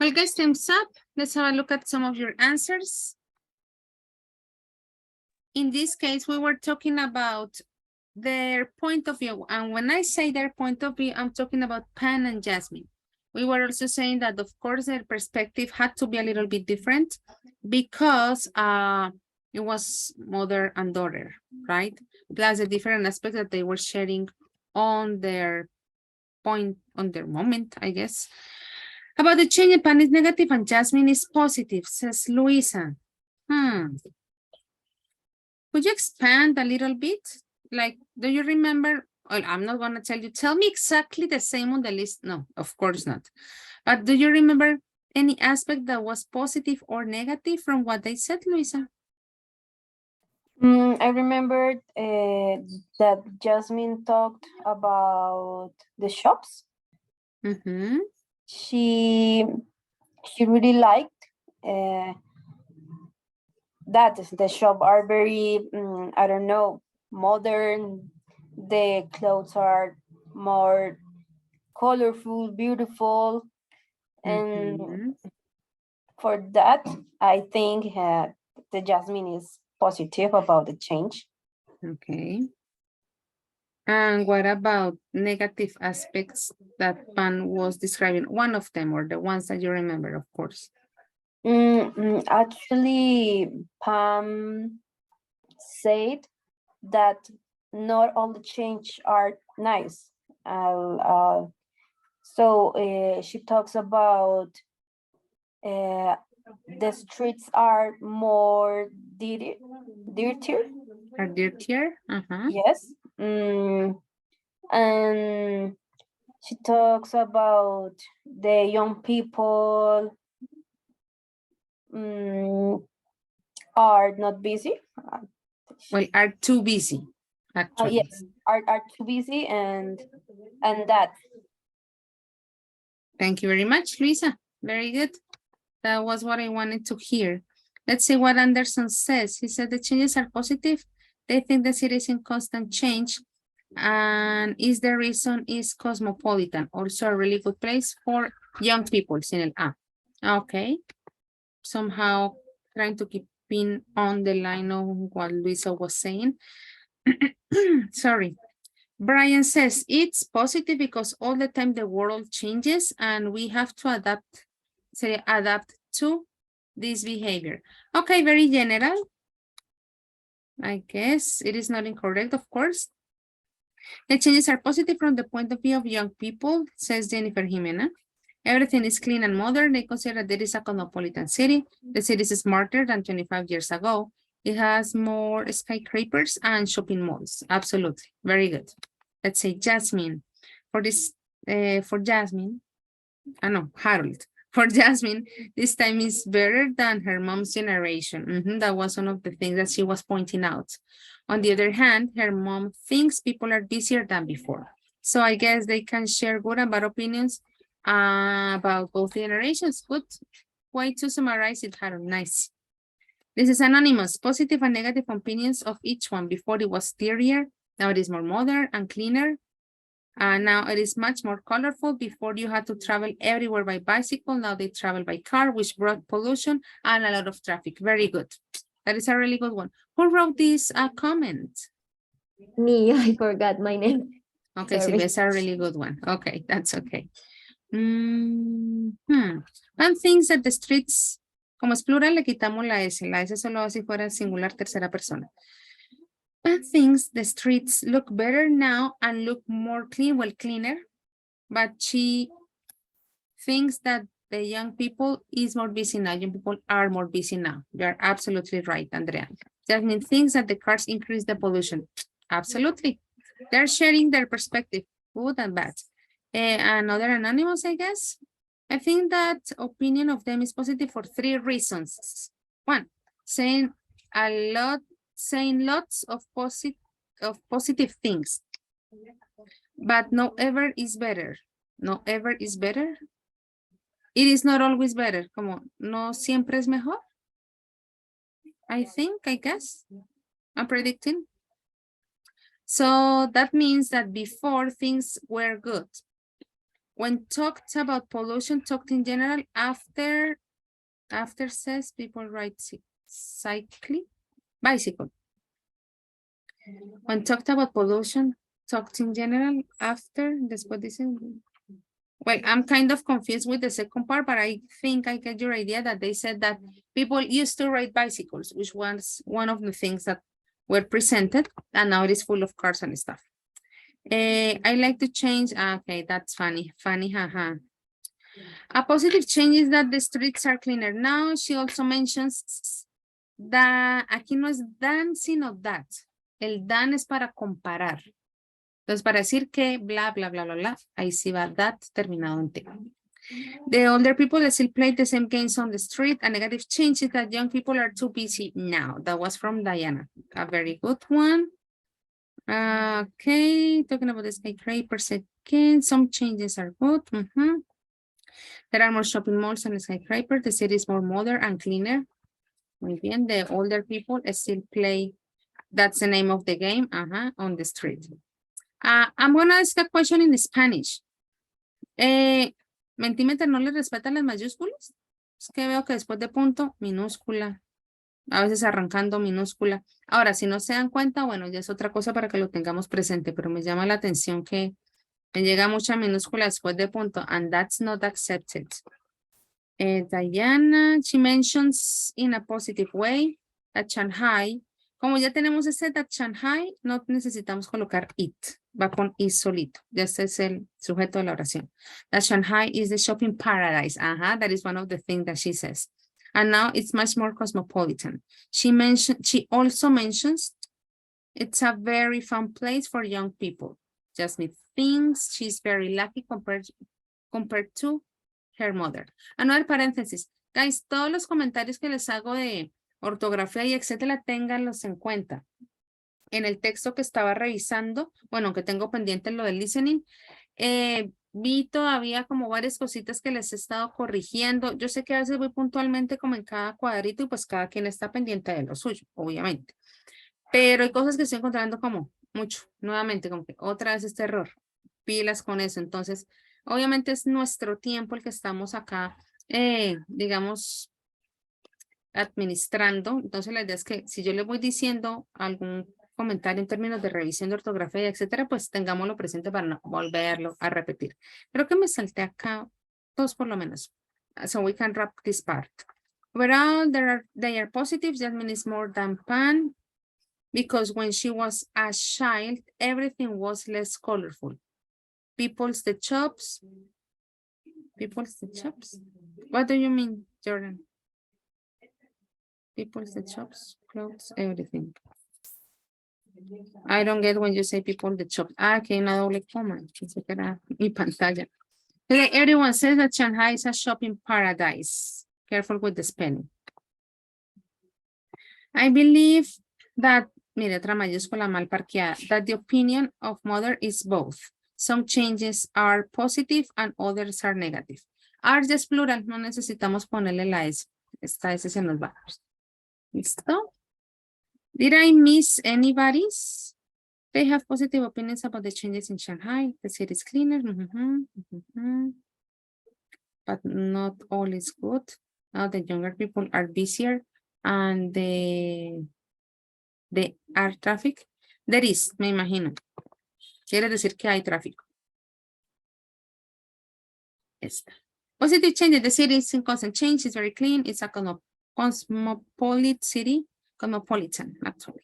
Well, guys, time's up. Let's have a look at some of your answers. In this case, we were talking about their point of view. And when I say their point of view, I'm talking about Pan and Jasmine. We were also saying that, of course, their perspective had to be a little bit different because it was mother and daughter, right? Plus the different aspects that they were sharing on their point, on their moment, I guess. About the change, Pan is negative and Jasmine is positive, says Luisa. Could you expand a little bit? Like, do you remember? Well, I'm not going to tell you. Tell me exactly the same on the list. No, of course not. But do you remember any aspect that was positive or negative from what they said, Luisa? I remembered that Jasmine talked about the shops. She really liked that the shop are very, I don't know, modern. The clothes are more colorful, beautiful. And for that, I think the Jasmine is positive about the change. Okay. And what about negative aspects that Pan was describing? One of them, or the ones that you remember, of course. Actually, Pam said that not all the change are nice. So she talks about the streets are more dirtier. Are dirtier? Yes. And she talks about the young people are not busy. Well, are too busy, actually. Yes, are too busy and that. Thank you very much, Luisa. Very good. That was what I wanted to hear. Let's see what Anderson says. He said the changes are positive. They think the city is in constant change. And is the reason is cosmopolitan. Also a really good place for young people. Sin el A. Okay. Somehow trying to keep in on the line of what Luisa was saying. Sorry. Brian says it's positive because all the time the world changes and we have to adapt to this behavior. Okay, very general. I guess it is not incorrect, of course. The changes are positive from the point of view of young people, says Jennifer Jimena. Everything is clean and modern. They consider that it is a cosmopolitan city. The city is smarter than 25 years ago. It has more skyscrapers and shopping malls. Absolutely. Very good. Let's say Jasmine. For this, for Jasmine, no, Harold. For Jasmine, this time is better than her mom's generation. That was one of the things that she was pointing out. On the other hand, her mom thinks people are busier than before. So I guess they can share good and bad opinions about both generations. Good way to summarize it, Harold. Nice. This is anonymous. Positive and negative opinions of each one. Before it was dirtier. Now it is more modern and cleaner. Now it is much more colorful. Before you had to travel everywhere by bicycle. Now they travel by car, which brought pollution and a lot of traffic. Very good. That is a really good one. Who wrote this comment? Me, I forgot my name. Okay, Sorry. Silvia, it's a really good one. Okay, that's okay. And things that the streets, como es plural, le quitamos la S. La S solo si fuera singular tercera persona. And things the streets look better now and look more clean, well, cleaner. But she thinks that the young people is more busy now. Young people are more busy now. You're absolutely right, Andrea. That means things that the cars increase the pollution. Absolutely. They're sharing their perspective, good and bad. Another anonymous, I guess. I think that opinion of them is positive for 3 reasons. One, saying lots of positive things. But no ever is better. No ever is better. It is not always better. Como no siempre es mejor. I guess. I'm predicting. So that means that before things were good. When talked about pollution, talked in general, after says people ride bicycle. When talked about pollution, talked in general, after, después dicen, well, I'm kind of confused with the second part, but I think I get your idea that they said that people used to ride bicycles, which was one of the things that were presented, and now it is full of cars and stuff. I like to change, okay, that's funny, haha. A positive change is that the streets are cleaner now. She also mentions that aquí no es than, sino that. El than es para comparar. Entonces, para decir que bla, bla, bla, bla, bla, ahí sí va that terminado en T. The older people still play the same games on the street. A negative change is that young people are too busy now. That was from Diana. A very good one. Okay, talking about the skyscrapers again. Some changes are good. There are more shopping malls and skyscrapers. The city is more modern and cleaner. Muy bien. The older people still play. That's the name of the game. On the street. I'm going to ask a question in Spanish. ¿Mentimeter no le respetan las mayúsculas? Es que veo que después de punto, minúscula. A veces arrancando minúscula. Ahora, si no se dan cuenta, bueno, ya es otra cosa para que lo tengamos presente, pero me llama la atención que me llega mucha minúscula después de punto, and that's not accepted. Diana, she mentions in a positive way that Shanghai, como ya tenemos ese that Shanghai, no necesitamos colocar it, va con it solito, ya este es el sujeto de la oración. That Shanghai is the shopping paradise, that is one of the things that she says. And now it's much more cosmopolitan. She also mentions it's a very fun place for young people. Jasmine thinks she's very lucky compared to her mother. Another paréntesis. Guys, todos los comentarios que les hago de ortografía y etcétera, ténganlos en cuenta. En el texto que estaba revisando, bueno, que tengo pendiente lo del listening, vi todavía como varias cositas que les he estado corrigiendo. Yo sé que a veces voy puntualmente como en cada cuadrito y pues cada quien está pendiente de lo suyo, obviamente. Pero hay cosas que estoy encontrando como mucho, nuevamente, como que otra vez este error. Pilas con eso. Entonces, obviamente es nuestro tiempo el que estamos acá, digamos, administrando. Entonces la idea es que si yo le voy diciendo algún comentario en términos de revisión de ortografía, etcétera, pues tengámoslo presente para no volverlo a repetir. Creo que me salté acá dos por lo menos. So we can wrap this part. Overall, they are positive. That means more than fun. Because when she was a child, everything was less colorful. People's the chops. What do you mean, Jordan? People's the chops, clothes, everything. I don't get when you say people the chops. Okay, una doble coma. Pensé que era mi pantalla. Today, everyone says that Shanghai is a shopping paradise. Careful with the spelling. I believe that, mire, otra mayúscula mal parqueada, that the opinion of mother is both. Some changes are positive and others are negative. Are just plural, no necesitamos ponerle la S. Esta S se nos va. ¿Listo? Did I miss anybody's? They have positive opinions about the changes in Shanghai. The city is cleaner. But not all is good. Now the younger people are busier and the are traffic. There is, me imagino. Quiere decir que hay tráfico. Esta. Positive changes. The city is in constant change. It's very clean. It's a cosmopolitan city. Cosmopolitan, actually.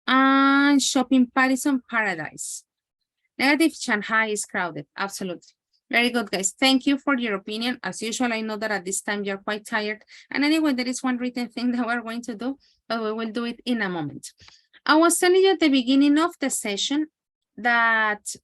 And shopping paradise. Negative, Shanghai is crowded. Absolutely. Very good, guys. Thank you for your opinion. As usual, I know that at this time you're quite tired. And anyway, there is one written thing that we're going to do, but we will do it in a moment. I was telling you at the beginning of the session that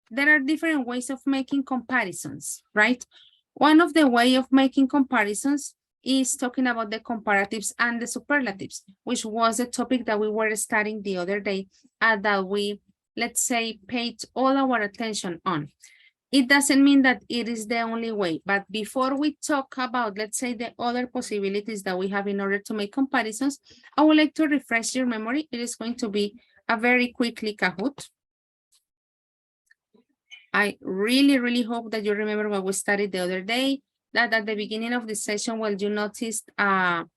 there are different ways of making comparisons, right? One of the way of making comparisons is talking about the comparatives and the superlatives, which was a topic that we were studying the other day and that we, let's say, paid all our attention on. It doesn't mean that it is the only way, but before we talk about, let's say, the other possibilities that we have in order to make comparisons, I would like to refresh your memory. It is going to be a very quickly Kahoot. I really, really hope that you remember what we studied the other day, that at the beginning of the session, well, you noticed the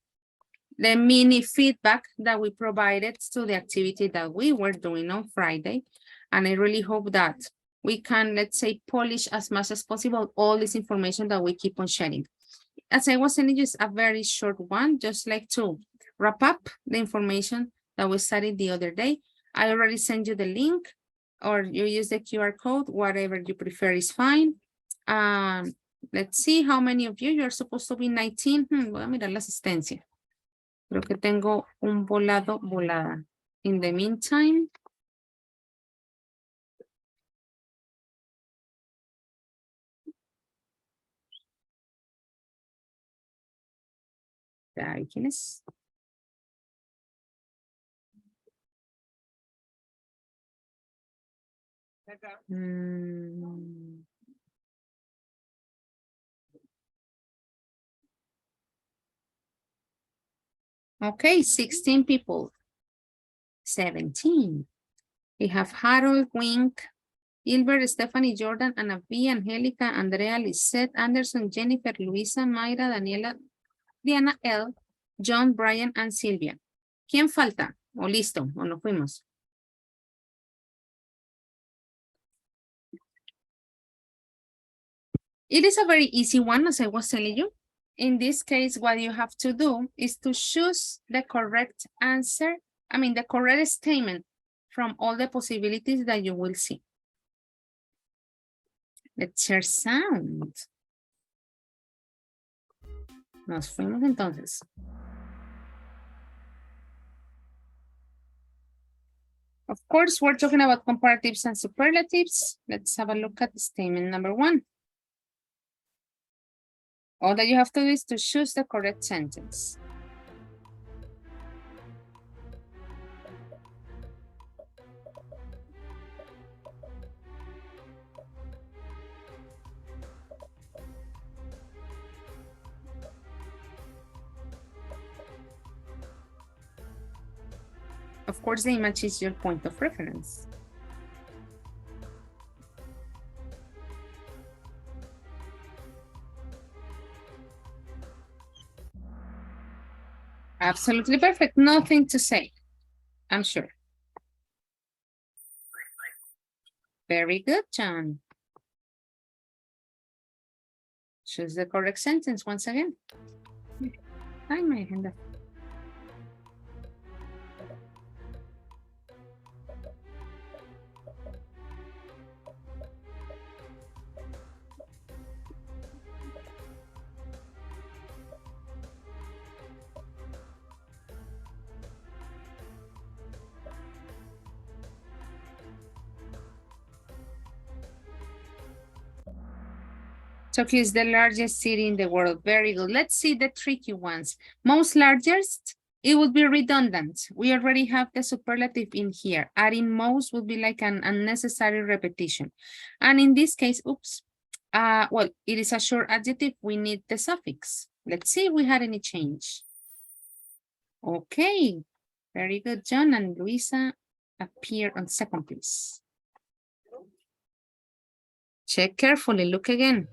mini feedback that we provided to the activity that we were doing on Friday. And I really hope that we can, let's say, polish as much as possible all this information that we keep on sharing. As I was saying, just a very short one, just like to wrap up the information that we studied the other day. I already sent you the link, or you use the QR code, whatever you prefer is fine. Let's see how many of you, you're supposed to be 19. Voy a mirar la asistencia. Creo que tengo un volado, volada. In the meantime. Ahí, ¿quién es? Okay, 16 people. 17. We have Harold, Wink, Gilbert, Stephanie, Jordan, Anna B, Angelica, Andrea, Lisette, Anderson, Jennifer, Luisa, Mayra, Daniela, Diana L, John, Brian, and Silvia. ¿Quién falta? ¿O listo? ¿O nos fuimos? It is a very easy one, as I was telling you. In this case, what you have to do is to choose the correct answer, the correct statement from all the possibilities that you will see. Let's share sound. Nos fuimos entonces. Of course, we're talking about comparatives and superlatives. Let's have a look at statement number 1. All that you have to do is to choose the correct sentence. Of course, the image is your point of reference. Absolutely perfect. Nothing to say, I'm sure. Very good, John. Choose the correct sentence once again. Ay, my agenda. Tokyo is the largest city in the world. Very good. Let's see the tricky ones. Most largest, it would be redundant. We already have the superlative in here. Adding most would be like an unnecessary repetition. And in this case, oops, well, it is a short adjective. We need the suffix. Let's see if we had any change. Okay, very good. John and Luisa appear on second, please. Check carefully, look again.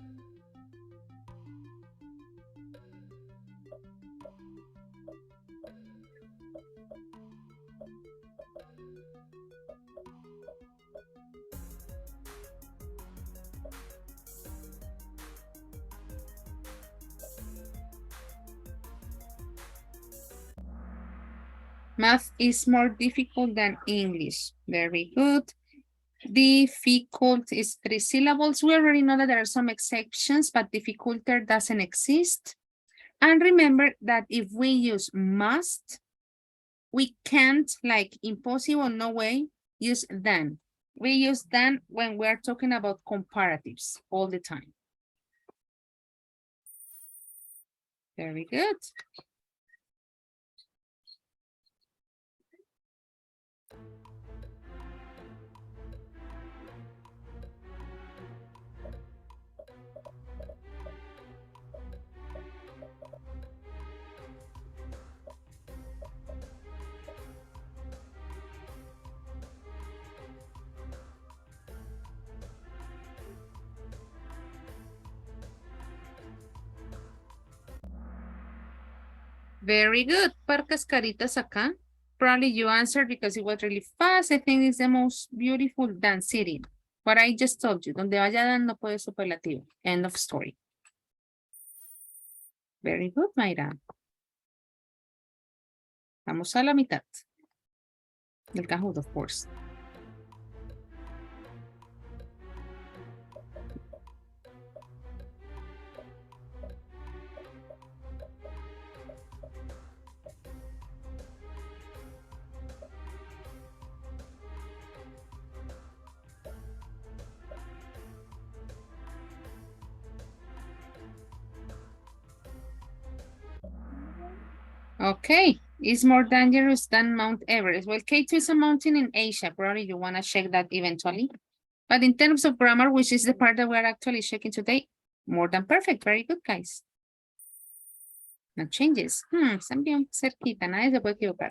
Math is more difficult than English. Very good. Difficult is 3 syllables. We already know that there are some exceptions, but difficulter doesn't exist. And remember that if we use must, we can't, like impossible, no way, use than. We use than when we're talking about comparatives all the time. Very good. Very good. Pocas caritas acá. Probably you answered because it was really fast. I think it's the most beautiful than city. What I just told you. Donde vaya dando puede superlativo. End of story. Very good, Mayra. Vamos a la mitad. Del Kahoot, of course. Okay, it's more dangerous than Mount Everest. Well, K2 is a mountain in Asia. Probably you want to check that eventually. But in terms of grammar, which is the part that we're actually checking today, more than perfect. Very good, guys. No changes. Están bien cerquita, nadie se puede equivocar.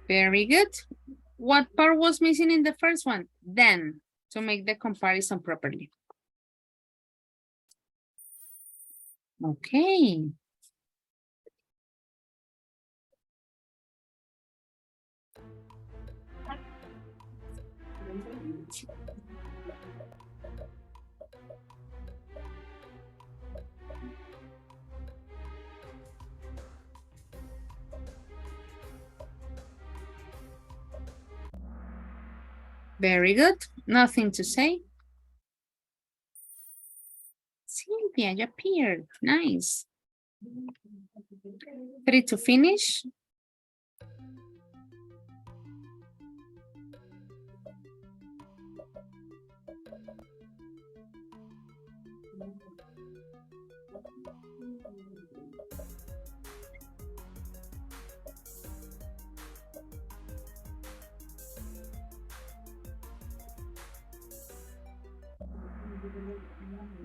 Very good. What part was missing in the first one? Then, to make the comparison properly. Okay. Very good. Nothing to say. Cynthia, you appeared. Nice. 3 to finish.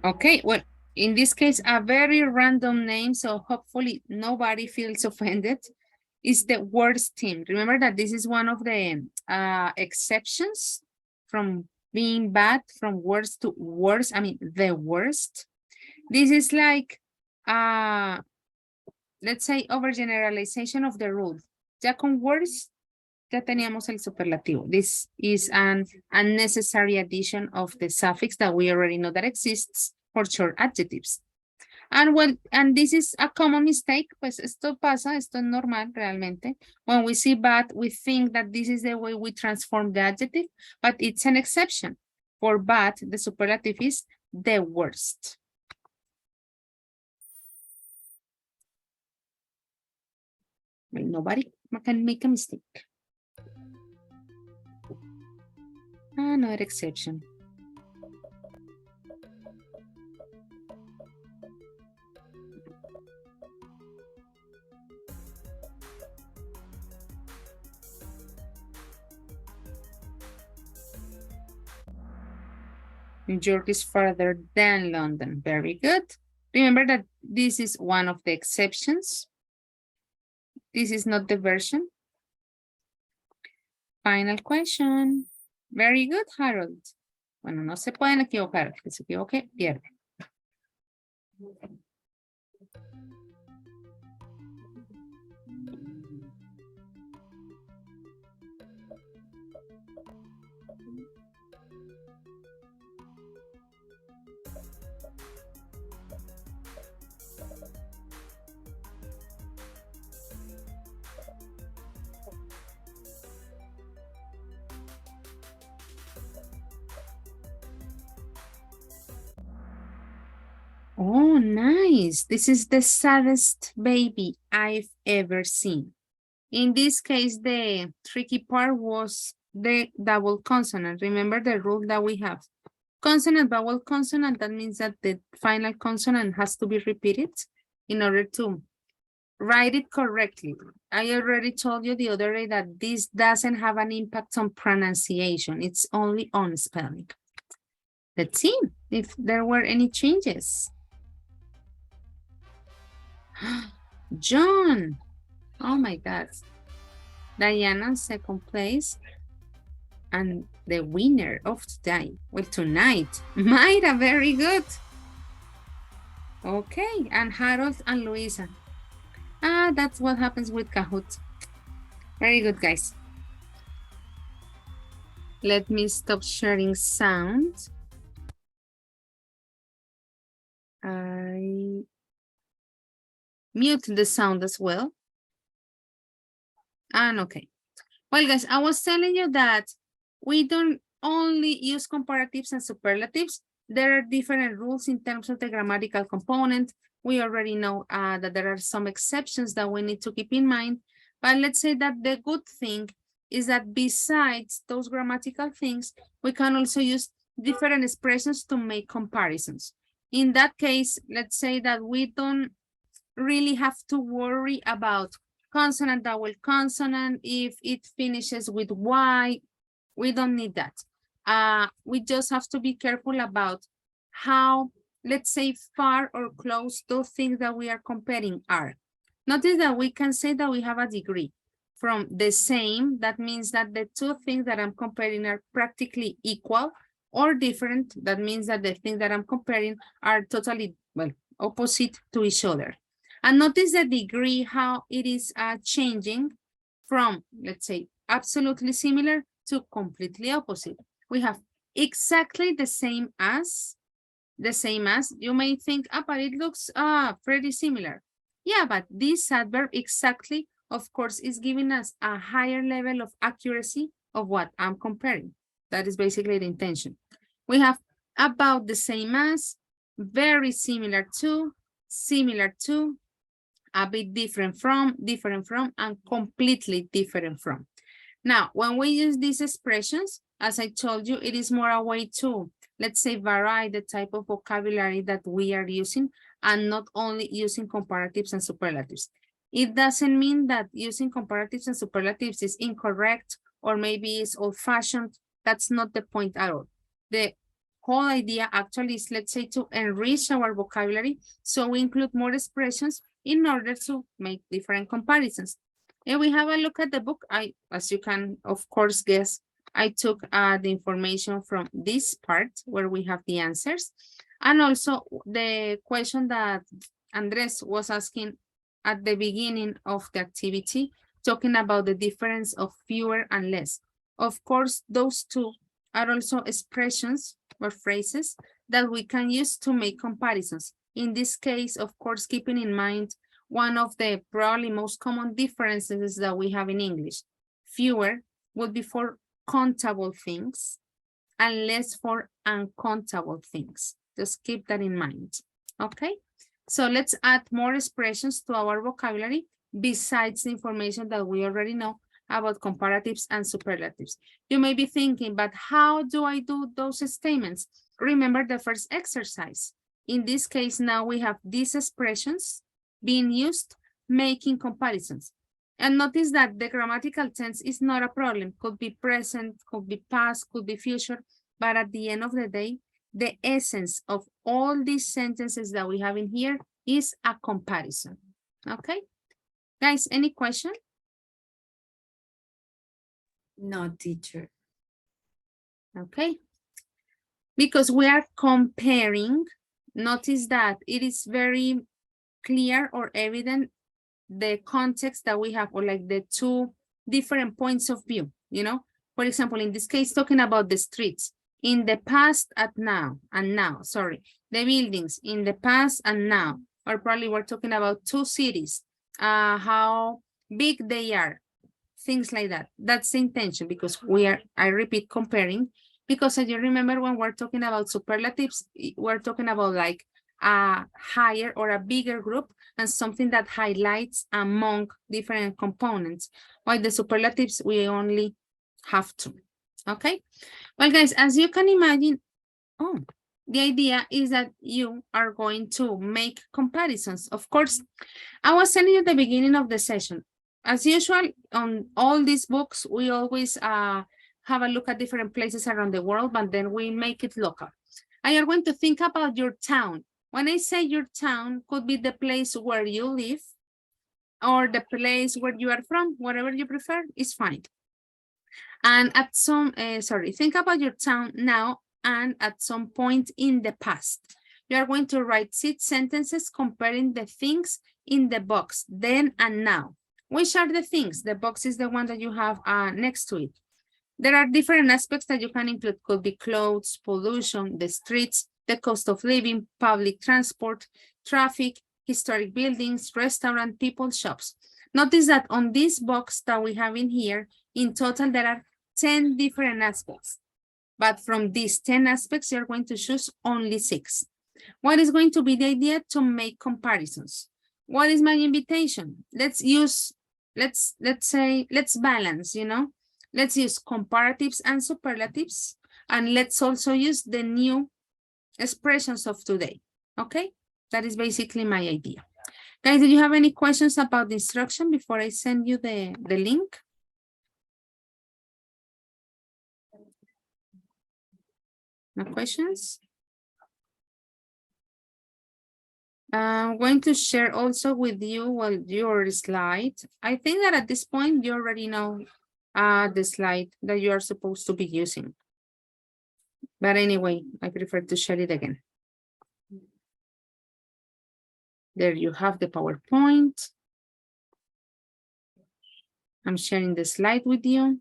Okay, well, in this case, a very random name, so hopefully nobody feels offended. Is the worst team. Remember that this is one of the exceptions from being bad, from worst to worst. I mean, the worst. This is like, let's say, overgeneralization of the rule. Ya con worst, ya teníamos el superlativo. This is an unnecessary addition of the suffix that we already know that exists for short adjectives. And this is a common mistake, pues esto pasa, esto es normal realmente. When we see bad, we think that this is the way we transform the adjective, but it's an exception. For bad, the superlative is the worst. Well, nobody can make a mistake. Another exception. New York is further than London. Very good. Remember that this is one of the exceptions. This is not the version. Final question. Very good, Harold. Bueno, no se pueden equivocar. El que se equivoque, pierde. Oh, nice. This is the saddest baby I've ever seen. In this case, the tricky part was the double consonant. Remember the rule that we have. Consonant, vowel, consonant, that means that the final consonant has to be repeated. in order to write it correctly. I already told you the other day that this doesn't have an impact on pronunciation. It's only on spelling. Let's see if there were any changes. John. Oh my God. Diana, second place. And the winner of today, well, tonight, Mayra, very good. Okay, and Harold and Luisa. Ah, that's what happens with Kahoot. Very good, guys. Let me stop sharing sound. I mute the sound as well. And okay. Well, guys, I was telling you that we don't only use comparatives and superlatives. There are different rules in terms of the grammatical component. We already know that there are some exceptions that we need to keep in mind. But let's say that the good thing is that besides those grammatical things, we can also use different expressions to make comparisons. In that case, let's say that we don't really have to worry about consonant, double consonant, if it finishes with Y, we don't need that. We just have to be careful about how, let's say, far or close those things that we are comparing are. Notice that we can say that we have a degree from the same. That means that the two things that I'm comparing are practically equal, or different. That means that the things that I'm comparing are totally, well, opposite to each other. And notice the degree, how it is changing from, let's say, absolutely similar to completely opposite. We have exactly the same as. You may think, but it looks pretty similar. Yeah, but this adverb exactly, of course, is giving us a higher level of accuracy of what I'm comparing. That is basically the intention. We have about the same as, very similar to, a bit different from, and completely different from. Now, when we use these expressions, as I told you, it is more a way to, let's say, vary the type of vocabulary that we are using and not only using comparatives and superlatives. It doesn't mean that using comparatives and superlatives is incorrect or maybe is old-fashioned. That's not the point at all. The whole idea actually is, let's say, to enrich our vocabulary, so we include more expressions in order to make different comparisons. And we have a look at the book. As you can, of course, guess, I took the information from this part where we have the answers. And also the question that Andres was asking at the beginning of the activity, talking about the difference of fewer and less. Of course, those two are also expressions or phrases that we can use to make comparisons. In this case, of course, keeping in mind one of the probably most common differences that we have in English. Fewer would be for countable things and less for uncountable things. Just keep that in mind, okay? So let's add more expressions to our vocabulary besides the information that we already know about comparatives and superlatives. You may be thinking, but how do I do those statements? Remember the first exercise. In this case, now we have these expressions being used, making comparisons. And notice that the grammatical tense is not a problem. Could be present, could be past, could be future. But at the end of the day, the essence of all these sentences that we have in here is a comparison. Okay? Guys, any question? No, teacher. Okay. Because we are comparing, notice that it is very clear or evident the context that we have, or like the two different points of view, you know? For example, in this case, talking about the streets, in the past and now, sorry, the buildings in the past and now, or probably we're talking about two cities, how big they are, things like that. That's the intention, because we are, I repeat, comparing, because as you remember, when we're talking about superlatives, we're talking about like a higher or a bigger group and something that highlights among different components. While the superlatives, we only have two. Okay. Well, guys, as you can imagine, oh, the idea is that you are going to make comparisons. Of course, I was telling you at the beginning of the session, as usual, on all these books, we always have a look at different places around the world, but then we make it local. And you're going to think about your town. When I say your town, could be the place where you live or the place where you are from, whatever you prefer is fine. And at some, think about your town now and at some point in the past. You are going to write 6 sentences comparing the things in the box, then and now. Which are the things? The box is the one that you have next to it. There are different aspects that you can include. Could be clothes, pollution, the streets, the cost of living, public transport, traffic, historic buildings, restaurant, people, shops. Notice that on this box that we have in here, in total, there are 10 different aspects. But from these 10 aspects, you're going to choose only 6. What is going to be the idea? To make comparisons. What is my invitation? Let's balance, you know? Let's use comparatives and superlatives, and let's also use the new expressions of today, okay? That is basically my idea. Guys, do you have any questions about the instruction before I send you the link? No questions? I'm going to share also with you your slide. I think that at this point, you already know the slide that you are supposed to be using. But anyway, I prefer to share it again. There you have the PowerPoint. I'm sharing the slide with you.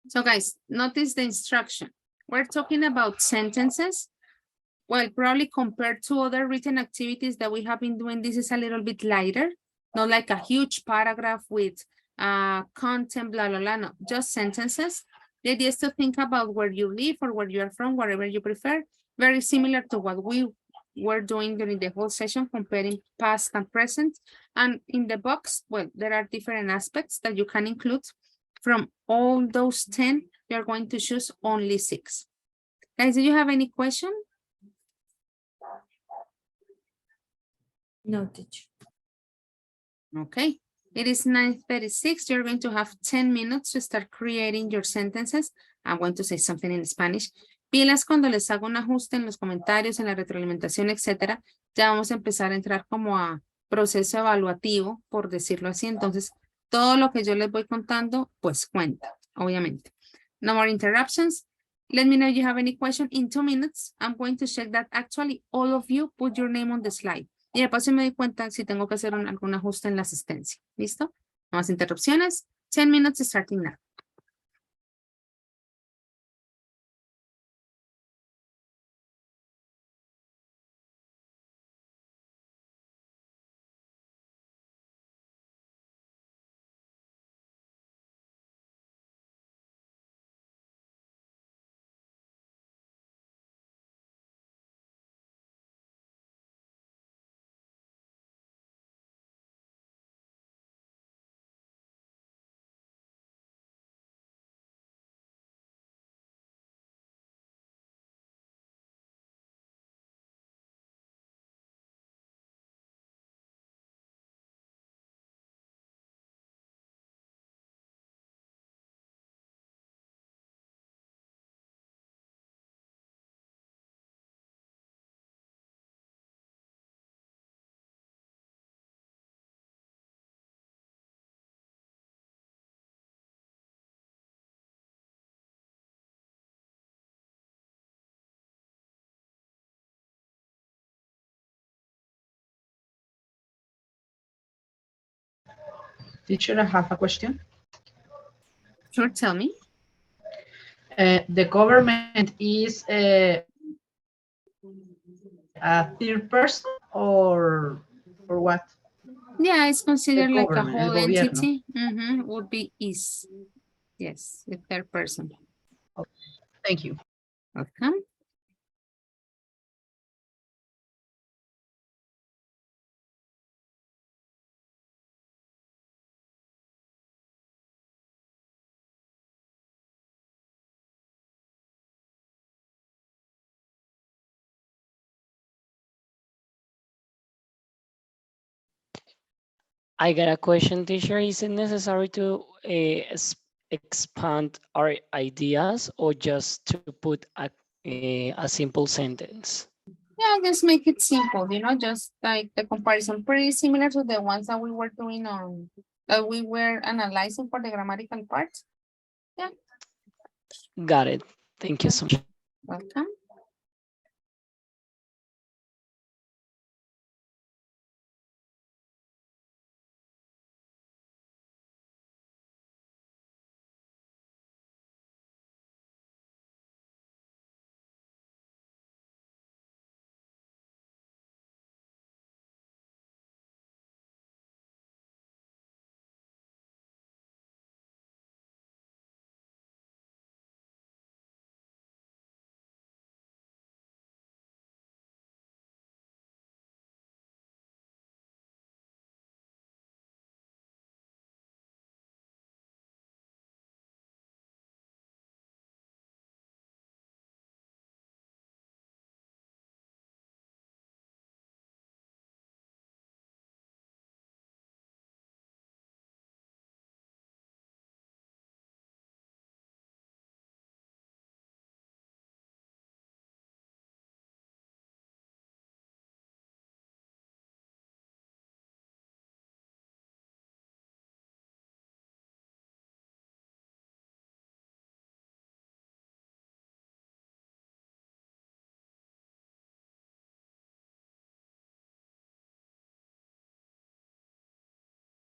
So guys, notice the instruction. We're talking about sentences. Well, probably compared to other written activities that we have been doing, this is a little bit lighter. Not like a huge paragraph with content, blah, blah, blah, no, just sentences. The idea is to think about where you live or where you are from, wherever you prefer. Very similar to what we were doing during the whole session, comparing past and present. And in the box, well, there are different aspects that you can include. From all those 10, you're going to choose only 6. Guys, do you have any question? No, teacher. Okay, it is 9:36. You're going to have 10 minutes to start creating your sentences. I'm going to say something in Spanish. Pilas cuando les hago un ajuste en los comentarios, en la retroalimentación, etcétera. Ya vamos a empezar a entrar como a proceso evaluativo, por decirlo así. Entonces, todo lo que yo les voy contando, pues cuenta, obviamente. No more interruptions. Let me know if you have any question. In 2 minutes, I'm going to check that actually all of you put your name on the slide. Y de paso me doy cuenta si tengo que hacer algún ajuste en la asistencia. ¿Listo? No más interrupciones. 10 minutes starting now. Teacher, I have a question. Sure, tell me. The government is a third person or what? Yeah, it's considered like a whole el gobierno. entity. Would be is. Yes, the third person. Thank you. Welcome. I got a question, teacher. Is it necessary to expand our ideas or just to put a simple sentence? Yeah, just make it simple, just like the comparison, pretty similar to the ones that we were doing that we were analyzing for the grammatical parts. Yeah. Got it. Thank you so much. Welcome.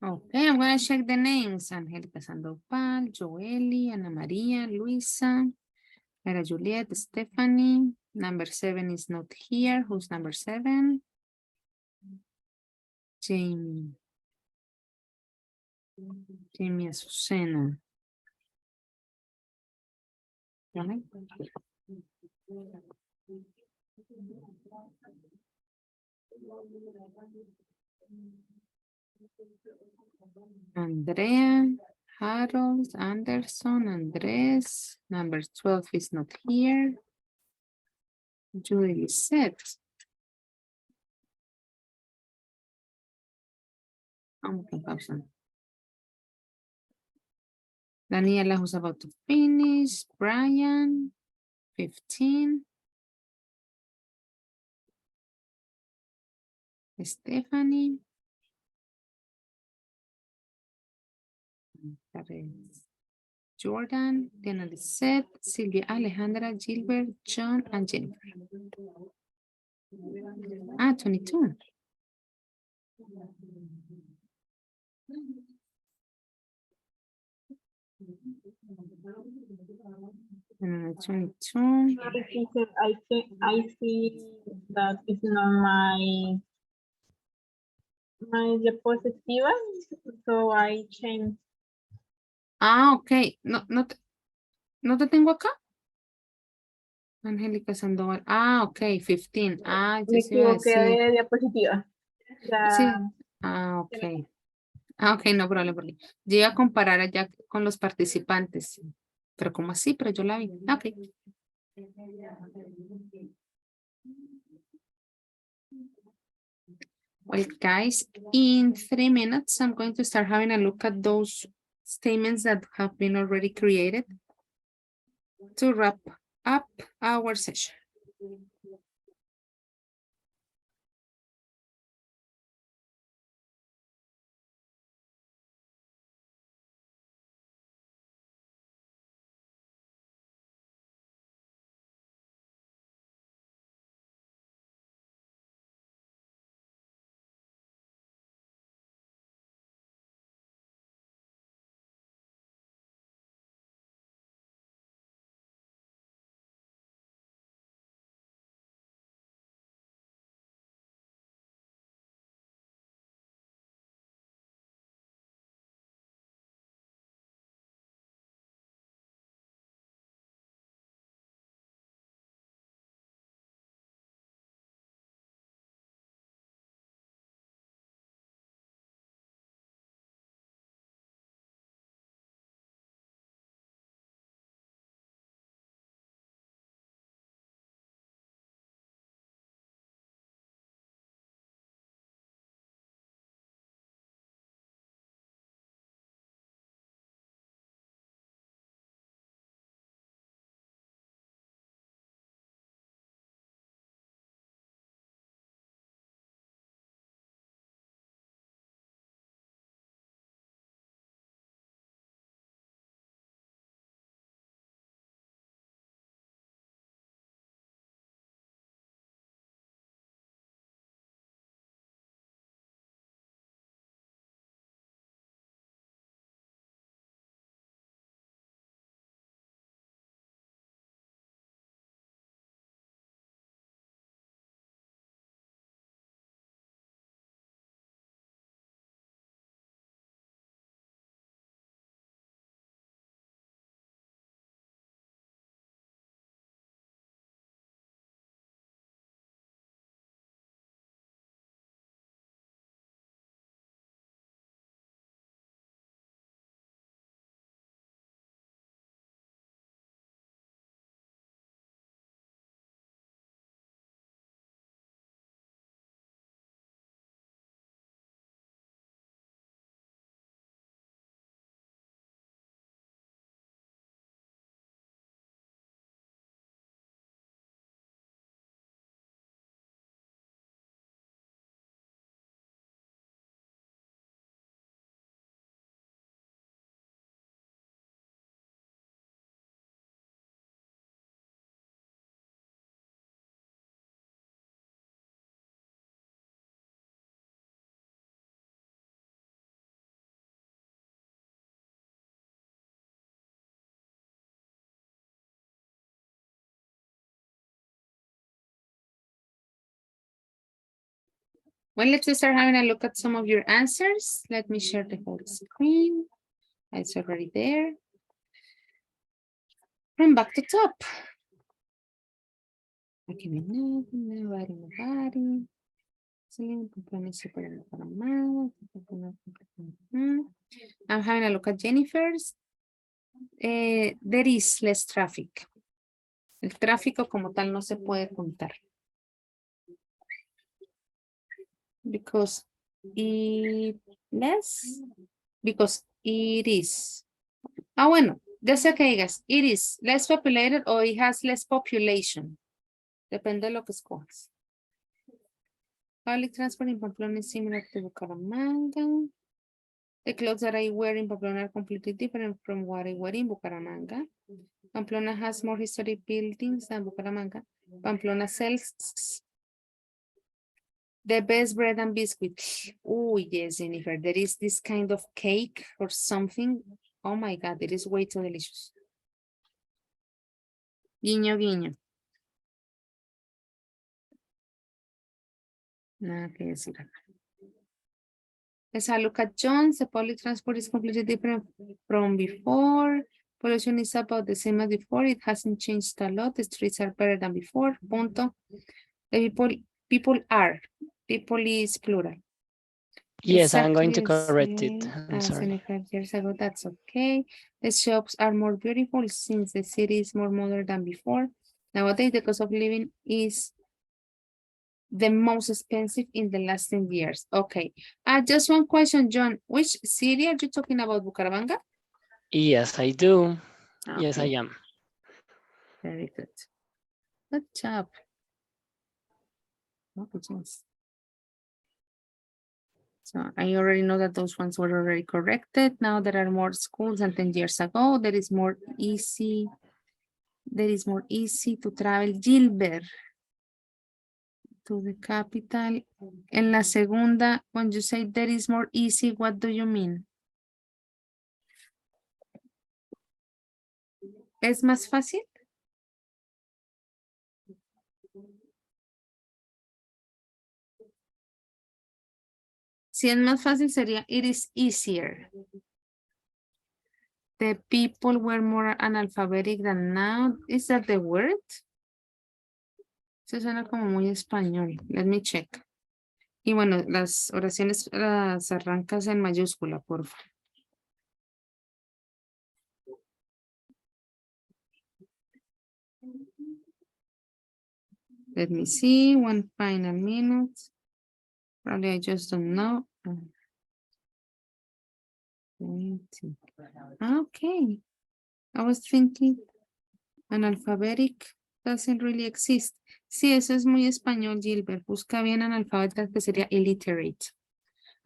Okay, I'm gonna check the names. Angélica Sandoval, Joely, Ana María, Luisa, Era Juliet, Stephanie. Number 7 is not here. Who's number 7? Jamie. Jamie Azucena. Right? Andrea, Harold, Anderson, Andres. Number 12 is not here. Julie Lisette. Okay, pausa. Daniela, who's about to finish. Brian, 15. Stephanie. Jordan, Diana Lisette, Silvia Alejandra, Gilbert, John, and Jennifer. 22. 22. Sorry, teacher, I see that it's not my diapositiva, so I changed. Ok. No te tengo acá. Angélica Sandoval. Ok, 15. Me Yo sí iba a equivoqué decir. de diapositiva. Sí. Ya, Ok. Ok, no problema. Yo iba a comparar allá con los participantes. Pero como así, pero yo la vi. Ok. Well, guys, in 3 minutes, I'm going to start having a look at those statements that have been already created to wrap up our session. Well, let's start having a look at some of your answers. Let me share the whole screen. It's already there. From back to top. Aquí nobody. I'm having a look at Jennifer's. There is less traffic. El tráfico como tal no se puede contar. Because it is. Bueno, ya sea que digas, it is less populated or it has less population. Depende de lo que escojas. Public transport in Pamplona is similar to Bucaramanga. The clothes that I wear in Pamplona are completely different from what I wear in Bucaramanga. Pamplona has more historic buildings than Bucaramanga. Pamplona sells the best bread and biscuit. Oh, yes, Jennifer. There is this kind of cake or something. Oh my God, it is way too delicious. Guiño, guiño. Nada que decir acá. Let's have a look at Jones. The public transport is completely different from before. Pollution is about the same as before. It hasn't changed a lot. The streets are better than before. Punto. The people are. People is plural. Yes, I'm going to Exactly correct it. same I'm as sorry. 25 years ago. That's okay. The shops are more beautiful since the city is more modern than before. Nowadays, the cost of living is the most expensive in the last 10 years. Okay. Just one question, John. Which city are you talking about, Bucaramanga? Yes, I do. Yes, I Okay. am. Very good. Good job. Oh, goodness. So I already know that those ones were already corrected. Now there are more schools than 10 years ago. There is more easy to travel. Gilbert. To the capital. En la segunda, when you say there is more easy, what do you mean? ¿Es más fácil? Si es más fácil sería it is easier. The people were more analphabetic than now. Is that the word? Eso suena como muy español. Let me check. Y bueno, las oraciones las arrancas en mayúscula, por favor. Let me see, one final minute. Probably I just don't know. Okay. I was thinking analphabetic doesn't really exist. Sí, eso es muy español, Gilbert. Busca bien analfabeta, que sería illiterate.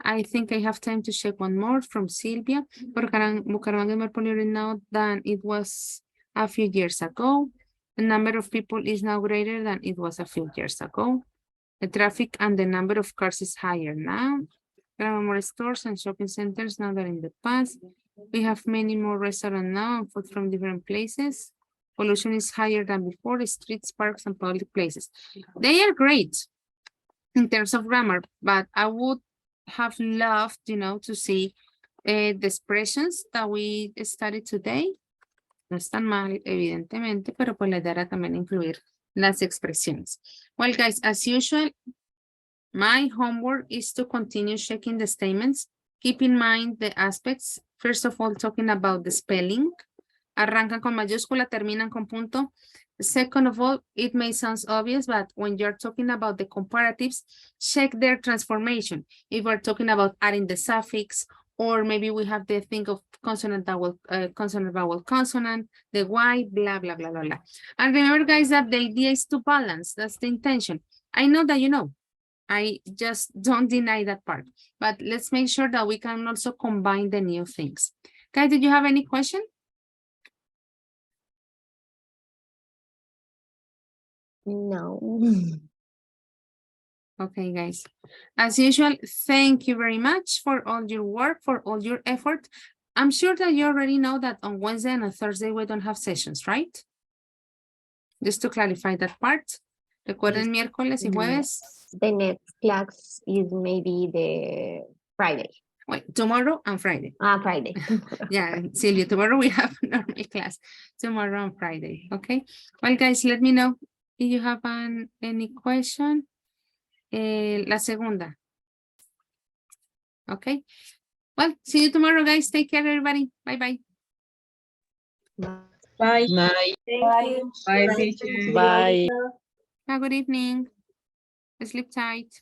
I think I have time to check one more from Silvia. Bucaramanga is more polluted now than it was a few years ago. The number of people is now greater than it was a few years ago. The traffic and the number of cars is higher now. There are more stores and shopping centers now than in the past. We have many more restaurants now and food from different places. Pollution is higher than before. Streets, parks, and public places. They are great in terms of grammar, but I would have loved, to see the expressions that we studied today. No están mal, evidentemente, pero pues la idea era también incluir las expresiones. Well, guys, as usual, my homework is to continue checking the statements. Keep in mind the aspects. First of all, talking about the spelling. Arrancan con mayúscula, terminan con punto. Second of all, it may sound obvious, but when you're talking about the comparatives, check their transformation. If we're talking about adding the suffix, or maybe we have the thing of consonant, vowel, consonant, the Y, blah, blah, blah, blah, blah. And remember, guys, that the idea is to balance. That's the intention. I know that you know. I just don't deny that part. But let's make sure that we can also combine the new things. Guys, did you have any question? No. Okay, guys. As usual, thank you very much for all your work, for all your effort. I'm sure that you already know that on Wednesday and on Thursday, we don't have sessions, right? Just to clarify that part. Recuerden miércoles y jueves. The next class is maybe the Friday. Wait, tomorrow and Friday. Friday. Yeah, Silvia, tomorrow we have normal class. Tomorrow and Friday, okay? Well, guys, let me know if you have any question. La segunda. Okay? Well, see you tomorrow, guys. Take care, everybody. Bye-bye. Bye. Night. Bye. Bye, teacher. Bye. Have a good evening. Sleep tight.